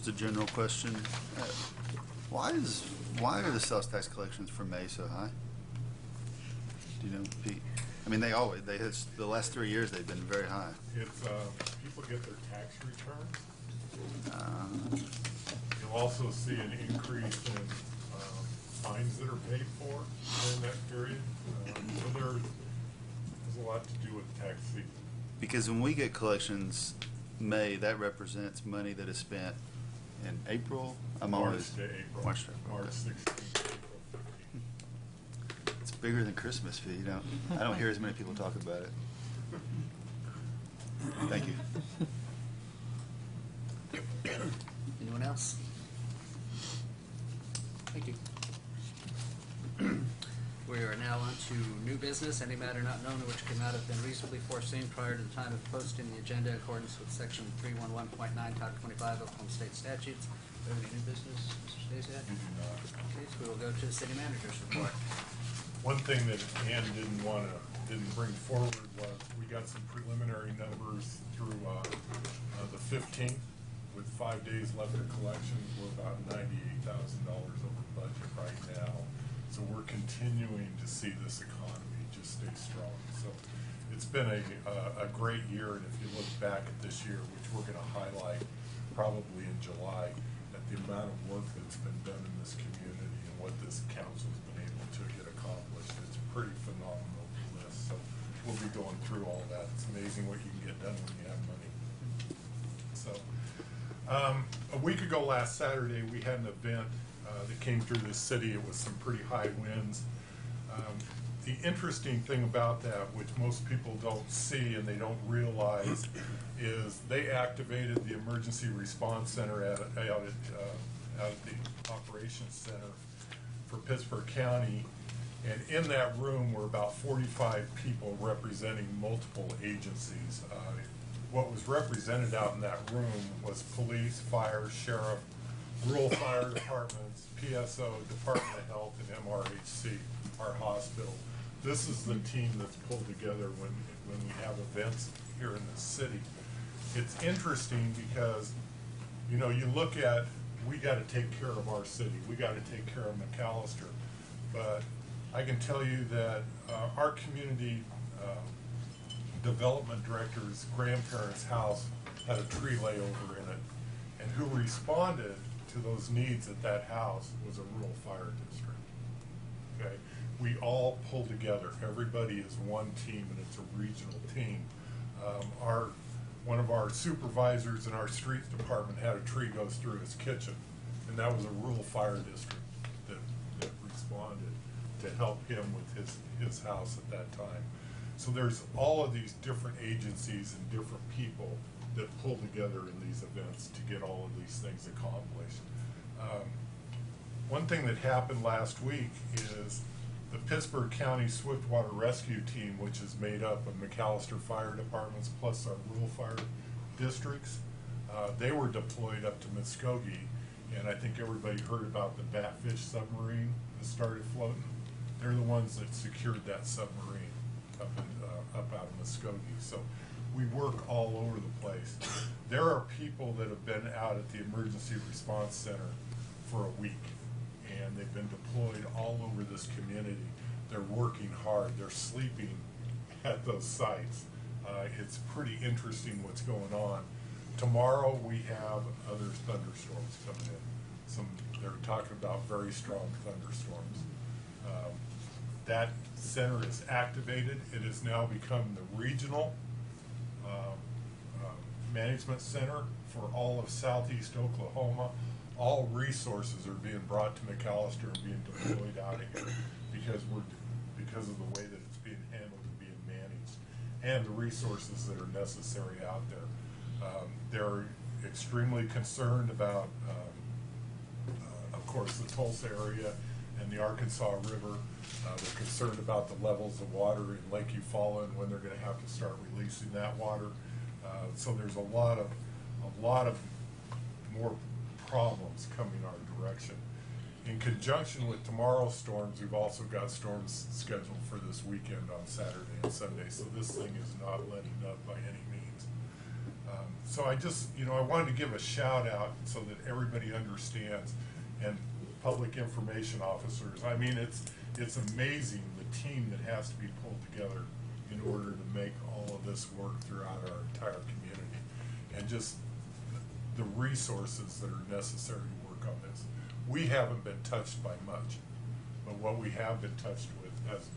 Just a general question. Why are the sales tax collections for May so high? Do you know, Pete? I mean, the last 3 years they've been very high. It's, people get their tax returns. You'll also see an increase in fines that are paid for during that period. So there's a lot to do with tax season. Because when we get collections May, that represents money that is spent in April. March to April. March to April. March 16th, April 15th. It's bigger than Christmas fee. I don't hear as many people talk about it. Thank you. Anyone else? Thank you. We are now on to new business. Any matter not known or which could not have been reasonably foreseen prior to the time of posting the agenda in accordance with section 311.9, Title 25 of Oklahoma State statutes. Do we have any new business, Mr. Stasiak? Okay, so we will go to the city manager's report. One thing that Ann didn't bring forward was we got some preliminary numbers through the 15th. With 5 days left of collections, we're about $98,000 over budget right now. So we're continuing to see this economy just stay strong. So it's been a great year, and if you look back at this year, which we're going to highlight probably in July, at the amount of work that's been done in this community and what this council's been able to get accomplished, it's a pretty phenomenal list. So we'll be going through all that. It's amazing what you can get done when you have money. So a week ago last Saturday, we had an event that came through the city. It was some pretty high winds. The interesting thing about that, which most people don't see and they don't realize, is they activated the emergency response center out at the operations center for Pittsburgh County. And in that room were about 45 people representing multiple agencies. What was represented out in that room was police, fire, sheriff, rural fire departments, PSO, Department of Health, and MRHC, our hospital. This is the team that's pulled together when we have events here in the city. It's interesting because, you know, you look at, we got to take care of our city. We got to take care of McAlester. But I can tell you that our community development director's grandparents' house had a tree layover in it, and who responded to those needs at that house was a rural fire district. Okay, we all pull together. Everybody is one team, and it's a regional team. One of our supervisors in our streets department had a tree go through his kitchen, and that was a rural fire district that responded to help him with his house at that time. So there's all of these different agencies and different people that pull together in these events to get all of these things accomplished. One thing that happened last week is the Pittsburgh County Swiftwater Rescue Team, which is made up of McAlester Fire Departments plus our rural fire districts, they were deployed up to Muskogee, and I think everybody heard about the Batfish submarine that started floating. They're the ones that secured that submarine up out of Muskogee. So we work all over the place. There are people that have been out at the emergency response center for a week, and they've been deployed all over this community. They're working hard. They're sleeping at those sites. It's pretty interesting what's going on. Tomorrow we have other thunderstorms coming in. They're talking about very strong thunderstorms. That center is activated. It has now become the regional management center for all of southeast Oklahoma. All resources are being brought to McAlester and being deployed out of here because of the way that it's being handled and being managed, and the resources that are necessary out there. They're extremely concerned about, of course, the Tulsa area and the Arkansas River. They're concerned about the levels of water in Lake Eufaula and when they're going to have to start releasing that water. So there's a lot of more problems coming our direction. In conjunction with tomorrow's storms, we've also got storms scheduled for this weekend on Saturday and Sunday. So this thing is not letting up by any means. So I just, I wanted to give a shout out so that everybody understands, and public information officers. I mean, it's amazing the team that has to be pulled together in order to make all of this work throughout our entire community, and just the resources that are necessary to work on this. We haven't been touched by much, but what we have been touched with has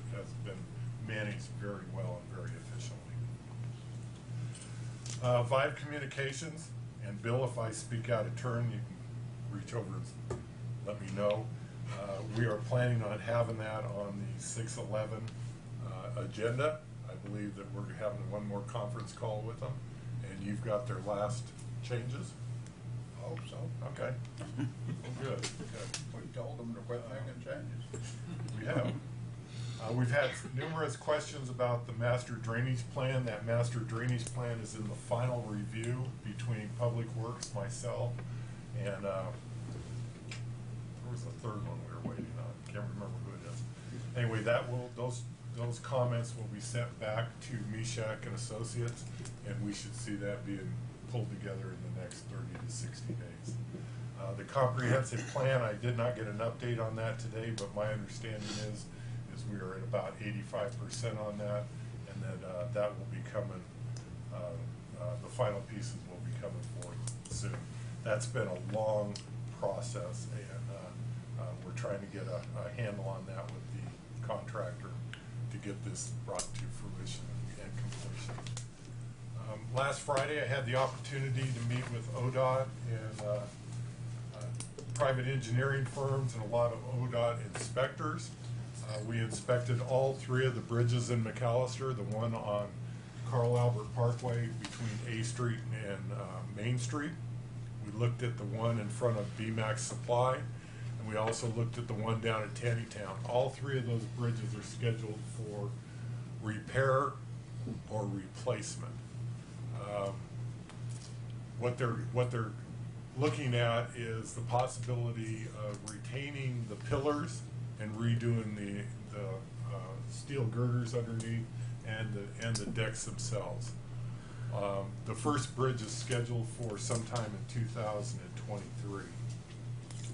been managed very well and very efficiently. Vive Communications, and Bill, if I speak out of turn, you can reach over and let me know. We are planning on having that on the 6/11 agenda. I believe that we're having one more conference call with them, and you've got their last changes? Hope so. Okay. Well, good, good. We told them to quit making changes. We have. We've had numerous questions about the master drainage plan. That master drainage plan is in the final review between Public Works, myself, and there was a third one we were waiting on. Can't remember who it is. Anyway, those comments will be sent back to Meshach and Associates, and we should see that being pulled together in the next 30 to 60 days. The comprehensive plan, I did not get an update on that today, but my understanding is we are at about 85% on that, and then that will be coming, the final pieces will be coming forth soon. That's been a long process, and we're trying to get a handle on that with the contractor to get this brought to fruition and completion. Last Friday, I had the opportunity to meet with ODOT and private engineering firms and a lot of ODOT inspectors. We inspected all three of the bridges in McAlester, the one on Carl Albert Parkway between A Street and Main Street. We looked at the one in front of BMAX Supply, and we also looked at the one down at Tannytown. All three of those bridges are scheduled for repair or replacement. What they're looking at is the possibility of retaining the pillars and redoing the steel girders underneath and the decks themselves. The first bridge is scheduled for sometime in 2023.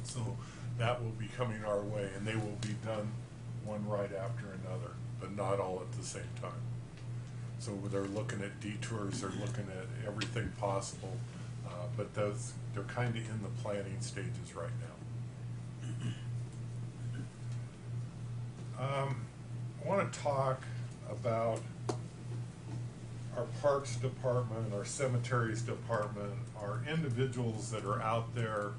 So that will be coming our way, and they will be done one right after another, but not all at the same time. So they're looking at detours, they're looking at everything possible, but they're kind of in the planning stages right now. I want to talk about our parks department, our cemeteries department, our individuals that are out there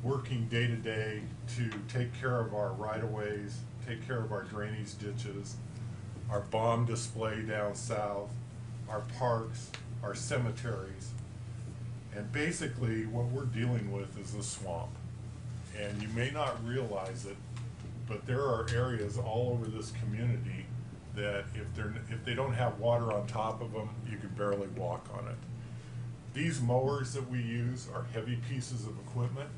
working day to day to take care of our right-of-ways, take care of our drainage ditches, our bomb display down south, our parks, our cemeteries. And basically what we're dealing with is a swamp. And you may not realize it, but there are areas all over this community that if they don't have water on top of them, you can barely walk on it. These mowers that we use are heavy pieces of equipment.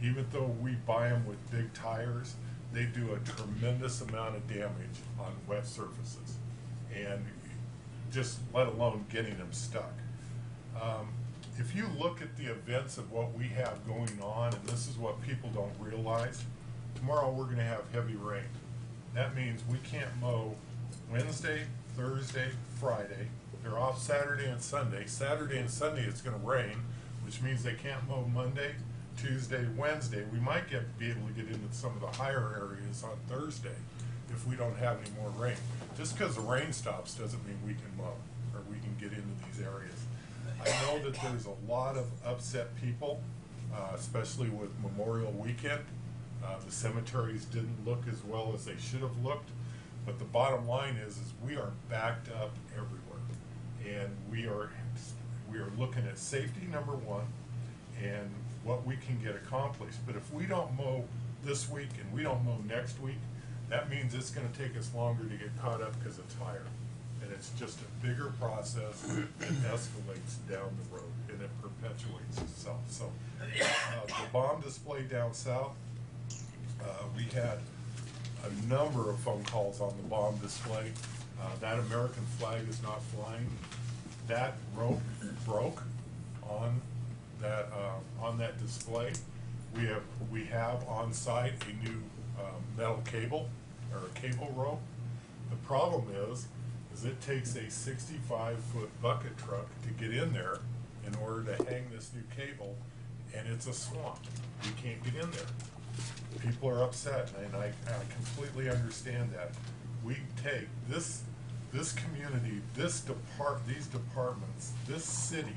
Even though we buy them with big tires, they do a tremendous amount of damage on wet surfaces, and just let alone getting them stuck. If you look at the events of what we have going on, and this is what people don't realize, tomorrow we're going to have heavy rain. That means we can't mow Wednesday, Thursday, Friday. They're off Saturday and Sunday. Saturday and Sunday it's going to rain, which means they can't mow Monday, Tuesday, Wednesday. We might be able to get into some of the higher areas on Thursday if we don't have any more rain. Just because the rain stops doesn't mean we can mow or we can get into these areas. I know that there's a lot of upset people, especially with Memorial Weekend. The cemeteries didn't look as well as they should have looked, but the bottom line is we are backed up everywhere, and we are looking at safety, number one, and what we can get accomplished. But if we don't mow this week and we don't mow next week, that means it's going to take us longer to get caught up because it's higher. And it's just a bigger process that escalates down the road, and it perpetuates itself. So the bomb display down south, we had a number of phone calls on the bomb display. That American flag is not flying. that rope broke on that display, we have on site a new metal cable or a cable rope. The problem is it takes a 65-foot bucket truck to get in there in order to hang this new cable, and it's a swamp. You can't get in there. People are upset, and I completely understand that. We take this community, these departments, this city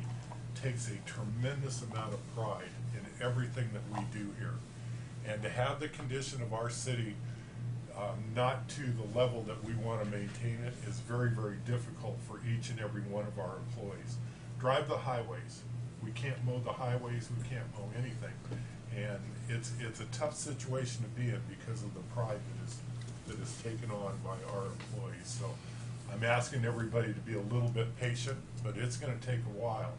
takes a tremendous amount of pride in everything that we do here. And to have the condition of our city not to the level that we want to maintain it is very, very difficult for each and every one of our employees. Drive the highways. We can't mow the highways, we can't mow anything. And it's a tough situation to be in because of the pride that is taken on by our employees. So I'm asking everybody to be a little bit patient, but it's going to take a while.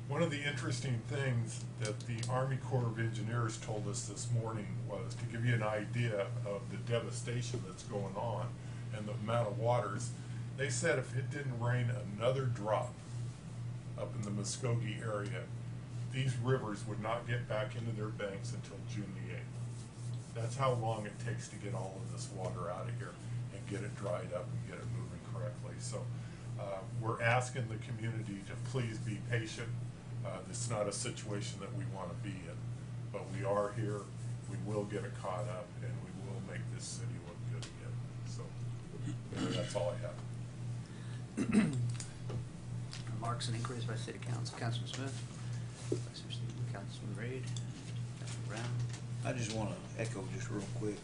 One of the interesting things that the Army Corps of Engineers told us this morning was to give you an idea of the devastation that's going on and the amount of waters. They said if it didn't rain another drop up in the Muskogee area, these rivers would not get back into their banks until June the 8th. That's how long it takes to get all of this water out of here and get it dried up and get it moving correctly. So we're asking the community to please be patient. It's not a situation that we want to be in, but we are here. We will get it caught up, and we will make this city look good again. So that's all I have. Remarks and inquiries by City Council. Councilman Smith, Vice Chair Stevens, Councilman Reed, Councilman Brown. I just want to echo just real quick.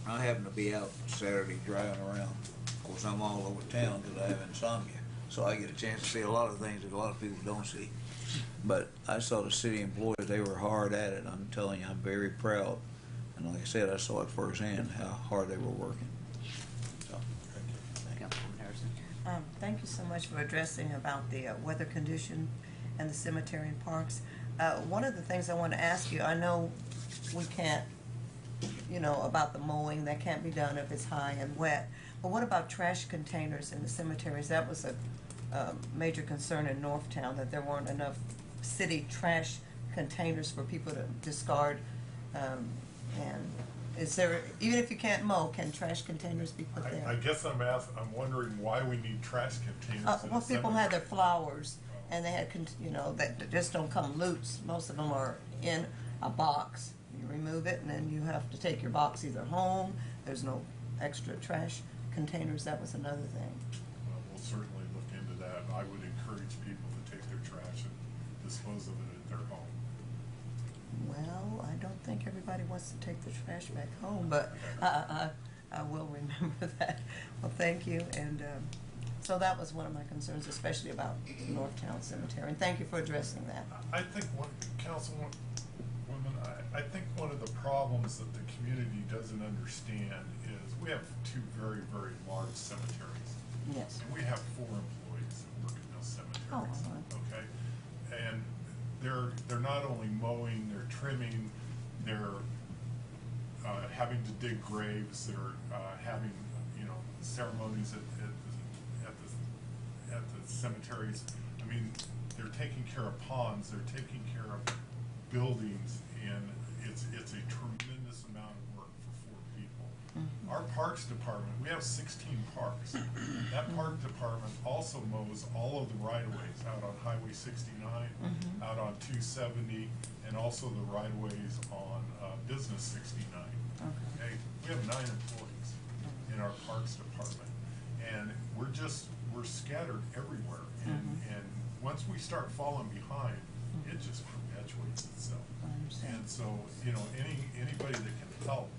I happen to be out Saturday driving around. Of course, I'm all over town because I have insomnia, so I get a chance to see a lot of things that a lot of people don't see. But I saw the city employees, they were hard at it. I'm telling you, I'm very proud. And like I said, I saw it firsthand, how hard they were working. So, thank you. Councilwoman Harrison. Thank you so much for addressing about the weather condition and the cemetery and parks. One of the things I want to ask you, I know we can't, about the mowing, that can't be done if it's high and wet. But what about trash containers in the cemeteries? That was a major concern in Northtown, that there weren't enough city trash containers for people to discard. And is there, even if you can't mow, can trash containers be put there? I guess I'm wondering why we need trash containers. Well, people had their flowers, and they had, that just don't come loose. Most of them are in a box. You remove it, and then you have to take your box either home. There's no extra trash containers. That was another thing. Well, we'll certainly look into that. I would encourage people to take their trash and dispose of it at their home. Well, I don't think everybody wants to take the trash back home, but I will remember that. Well, thank you. And so that was one of my concerns, especially about Northtown Cemetery. And thank you for addressing that. I think I think one of the problems that the community doesn't understand is we have two very, very large cemeteries. Yes. And we have 4 employees that work in those cemeteries. Oh, all right. Okay? And they're not only mowing, they're trimming, they're having to dig graves, they're having, ceremonies at the cemeteries. I mean, they're taking care of ponds, they're taking care of buildings, and it's a tremendous amount of work for 4 people. Mm-hmm. Our Parks Department, we have 16 parks. That Park Department also mows all of the right-of-ways out on Highway 69, out on 270, and also the right-of-ways on Business 69. Okay? We have 9 employees in our Parks Department, and we're scattered everywhere. And once we start falling behind, it just perpetuates itself. And so, anybody that can help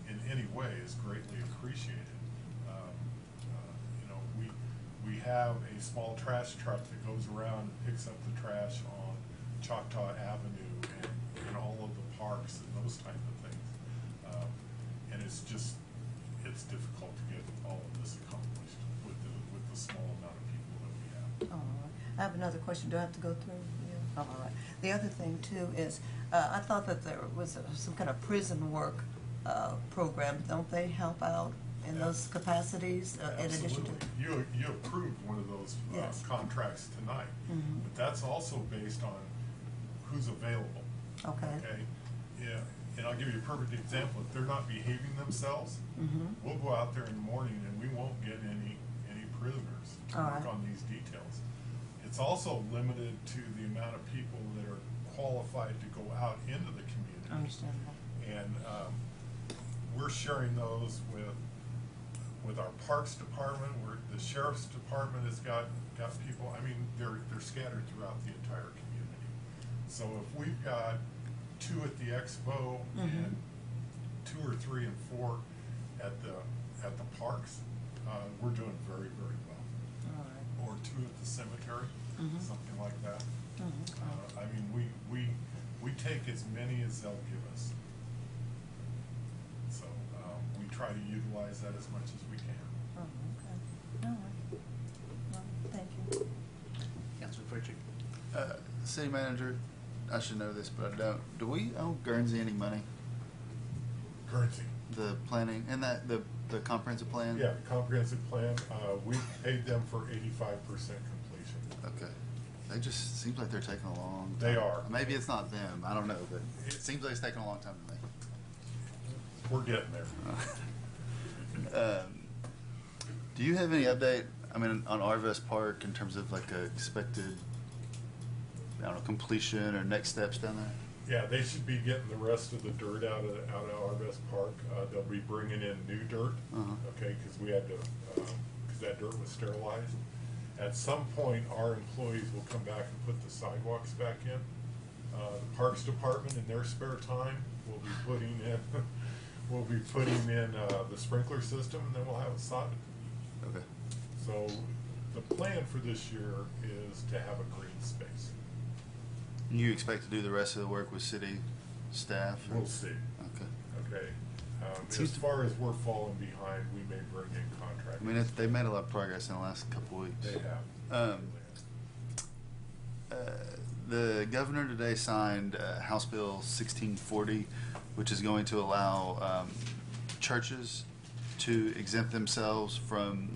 in any way is greatly appreciated. We have a small trash truck that goes around and picks up the trash on Choctaw Avenue and in all of the parks and those type of things. And it's difficult to get all of this accomplished with the small amount of people that we have. All right. I have another question. Do I have to go through? Yeah. All right. The other thing too is, I thought that there was some kind of prison work program. Don't they help out in those capacities, in addition to? Absolutely. You approved one of those Yes. contracts tonight, but that's also based on who's available. Okay. Yeah, and I'll give you a perfect example. If they're not behaving themselves, we'll go out there in the morning and we won't get any prisoners to All work right. on these details. It's also limited to the amount of people that are qualified to go out into the community. Understandable. And we're sharing those with our Parks Department, where the Sheriff's Department has got people. I mean, they're scattered throughout the entire community. So if we've got 2 at the expo and 2 or 3 and 4 at the parks, we're doing very, very well. All right. Or 2 at the cemetery, something like that. I mean, we take as many as they'll give us. So we try to utilize that as much as we can. Oh, okay. All right. Well, thank you. Councilman Pritchard. City manager, I should know this, but I don't. Do we owe Guernsey any money? Guernsey. The planning and the comprehensive plan? Yeah, the comprehensive plan, we paid them for 85% completion. Okay. They just, seems like they're taking a long time. They are. Maybe it's not them, I don't know, but it seems like it's taking a long time to me. We're getting there. Do you have any update, I mean, on Arvest Park in terms of like a expected, I don't know, completion or next steps down there? Yeah, they should be getting the rest of the dirt out of Arvest Park. They'll be bringing in new dirt, okay, because we had to, because that dirt was sterilized. At some point, our employees will come back and put the sidewalks back in. The Parks Department, in their spare time, will be putting in the sprinkler system, and then we'll have it sodded. Okay. So the plan for this year is to have a green space. You expect to do the rest of the work with city staff? or- We'll see. Okay. Okay. As far as we're falling behind, we may bring in contractors. I mean, they've made a lot of progress in the last couple of weeks. They have. The governor today signed House Bill 1640, which is going to allow churches to exempt themselves from,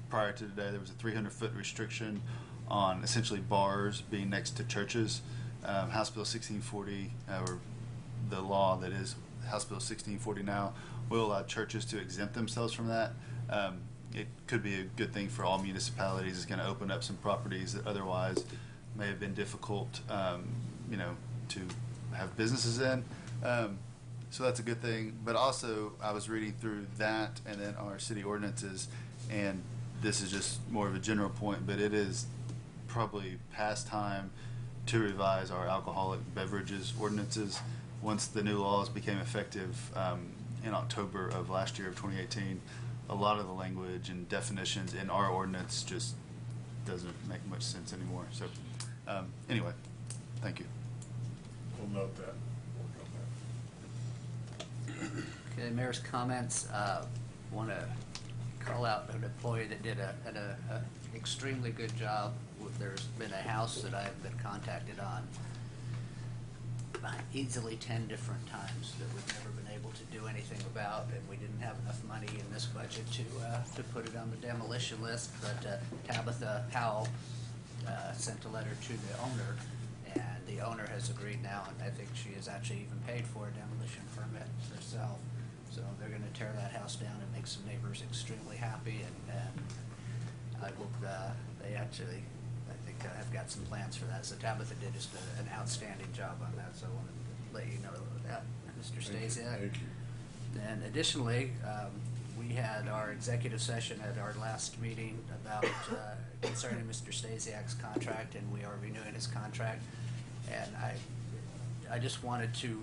prior to today, there was a 300-foot restriction on essentially bars being next to churches. House Bill 1640, or the law that is House Bill 1640 now, will allow churches to exempt themselves from that. It could be a good thing for all municipalities. It's going to open up some properties that otherwise may have been difficult, to have businesses in. So that's a good thing. But also, I was reading through that and then our city ordinances, and this is just more of a general point, but it is probably past time to revise our alcoholic beverages ordinances. Once the new laws became effective in October of last year of 2018, a lot of the language and definitions in our ordinance just doesn't make much sense anymore. So anyway, thank you. We'll note that. Okay, mayor's comments. Want to call out an employee that did an extremely good job. There's been a house that I've been contacted on easily 10 different times that we've never been able to do anything about, and we didn't have enough money in this budget to put it on the demolition list. But Tabitha Powell sent a letter to the owner, and the owner has agreed now, and I think she has actually even paid for a demolition permit herself. So they're going to tear that house down and make some neighbors extremely happy, and I hope they actually, I think, have got some plans for that. So Tabitha did just an outstanding job on that, so I wanted to let you know that, Mr. Stasiak. Thank you. And additionally, we had our executive session at our last meeting about concerning Mr. Stasiak's contract, and we are renewing his contract. And I just wanted to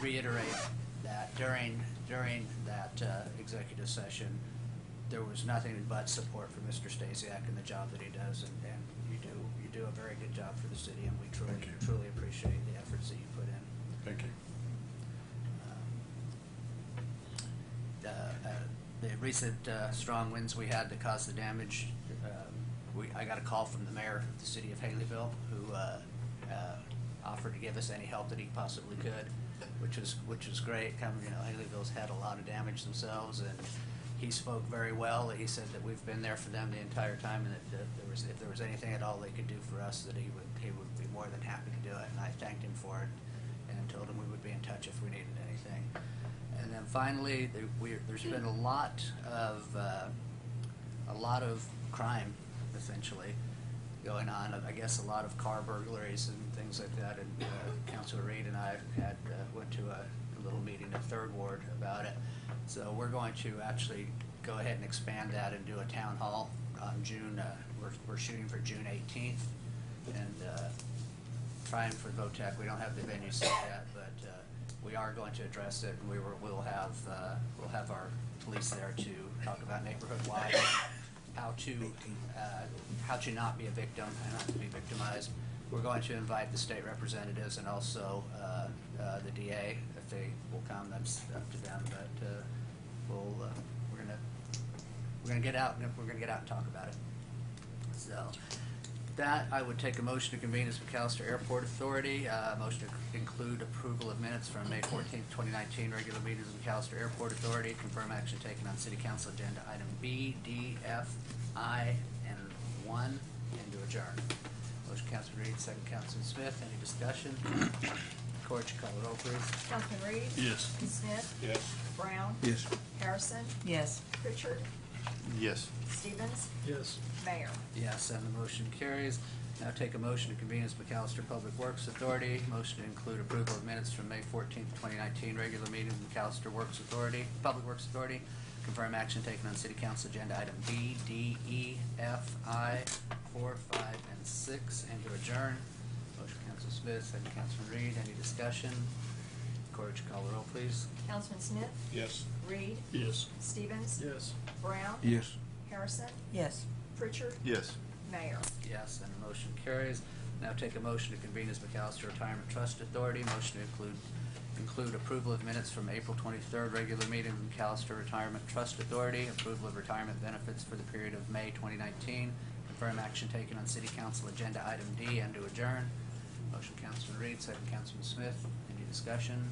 reiterate that during that executive session, there was nothing but support for Mr. Stasiak and the job that he does, and you do a very good job for the city, and we truly appreciate the efforts that you put in. Thank you. The recent strong winds we had that caused the damage, I got a call from the mayor of the city of Haleyville, who offered to give us any help that he possibly could. which was great. Haleyville's had a lot of damage themselves, and he spoke very well. He said that we've been there for them the entire time, and that if there was anything at all they could do for us, that he would be more than happy to do it. And I thanked him for it, and told him we would be in touch if we needed anything. And then finally, there's been a lot of crime, essentially, going on. I guess a lot of car burglaries and things like that. And Councilor Reed and I went to a little meeting in Third Ward about it. So we're going to actually go ahead and expand that and do a town hall on June. We're shooting for June 18th, and trying for VOTEC. We don't have the venue set yet, but we are going to address it, and we'll have our police there to talk about neighborhood-wide how to not be a victim and not to be victimized. We're going to invite the state representatives and also the DA if they will come. That's up to them, but we're gonna get out and talk about it. So that I would take a motion to convene as McAlester Airport Authority. Motion to include approval of minutes from May 14th, 2019 regular meetings of McAlester Airport Authority. Confirm action taken on City Council agenda item B, D, F, I, and 1, and to adjourn. Motion, Councilman Reed, second Councilman Smith. Any discussion? Court, you call the roll, please. Councilman Reed? Yes. Smith? Yes. Brown? Yes. Harrison? Yes. Pritchard? Yes. Stevens? Yes. Mayor? Yes, and the motion carries. Now take a motion to convene as McAlester Public Works Authority. Motion to include approval of minutes from May 14th, 2019 regular meeting of McAlester Public Works Authority. Confirm action taken on City Council agenda item B, D, E, F, I, 4, 5, and 6, and to adjourn. Motion, Councilman Smith, second Councilman Reed. Any discussion? Court, would you call the roll, please? Councilman Smith? Yes. Reed? Yes. Stevens? Yes. Brown? Yes. Harrison? Yes. Pritchard? Yes. Mayor? Yes, and the motion carries. Now take a motion to convene as McAlester Retirement Trust Authority. Motion to include approval of minutes from April 23rd regular meeting of McAlester Retirement Trust Authority. Approval of retirement benefits for the period of May 2019. Confirm action taken on City Council agenda item D, and to adjourn. Motion, Councilman Reed, second Councilman Smith. Any discussion?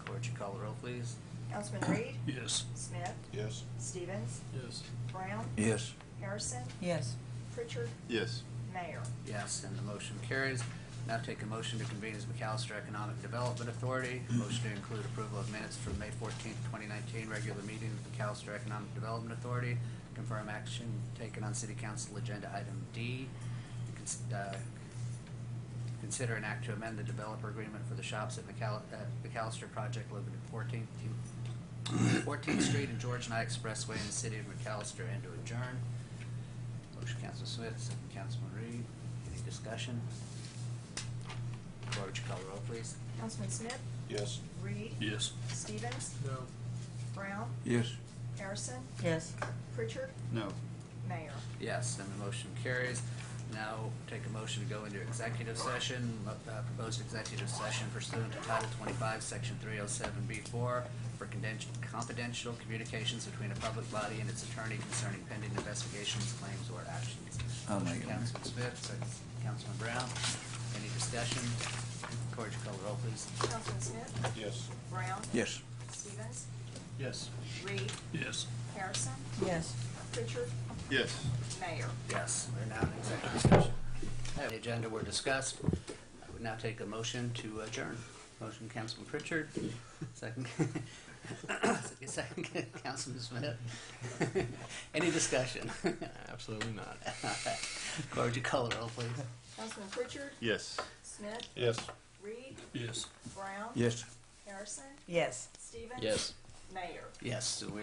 Court, you call the roll, please. Councilman Reed? Yes. Smith? Yes. Stevens? Yes. Brown? Yes. Harrison? Yes. Pritchard? Yes. Mayor? Yes, and the motion carries. Now take a motion to convene as McAlester Economic Development Authority. Motion to include approval of minutes from May 14th, 2019 regular meeting of McAlester Economic Development Authority. Confirm action taken on City Council agenda item D. Consider an act to amend the developer agreement for the shops at McAlester Project located at 14th Street and George Knight Expressway in the city of McAlester, and to adjourn. Motion, Councilman Smith, second Councilman Reed. Any discussion? Court, would you call the roll, please? Councilman Smith? Yes. Reed? Yes. Stevens? No. Brown? Yes. Harrison? Yes. Pritchard? No. Mayor? Yes, and the motion carries. Now take a motion to go into executive session, proposed executive session pursuant to Title 25, Section 307B4 for confidential communications between a public body and its attorney concerning pending investigations, claims, or actions. I'll Motion, make it. Councilman Smith, second Councilman Brown. Any discussion? Court, would you call the roll, please? Councilman Smith? Yes. Brown? Yes. Stevens? Yes. Reed? Yes. Harrison? Yes. Pritchard? Yes. Mayor? Yes, we're now in executive session. The agenda were discussed. I would now take a motion to adjourn. Motion, Councilman Pritchard. Second, second Councilman Smith. Any discussion? Absolutely not. Court, would you call the roll, please? Councilman Pritchard? Yes. Smith? Yes. Reed? Yes. Brown? Yes. Harrison? Yes. Stevens? Yes. Mayor? Yes, so we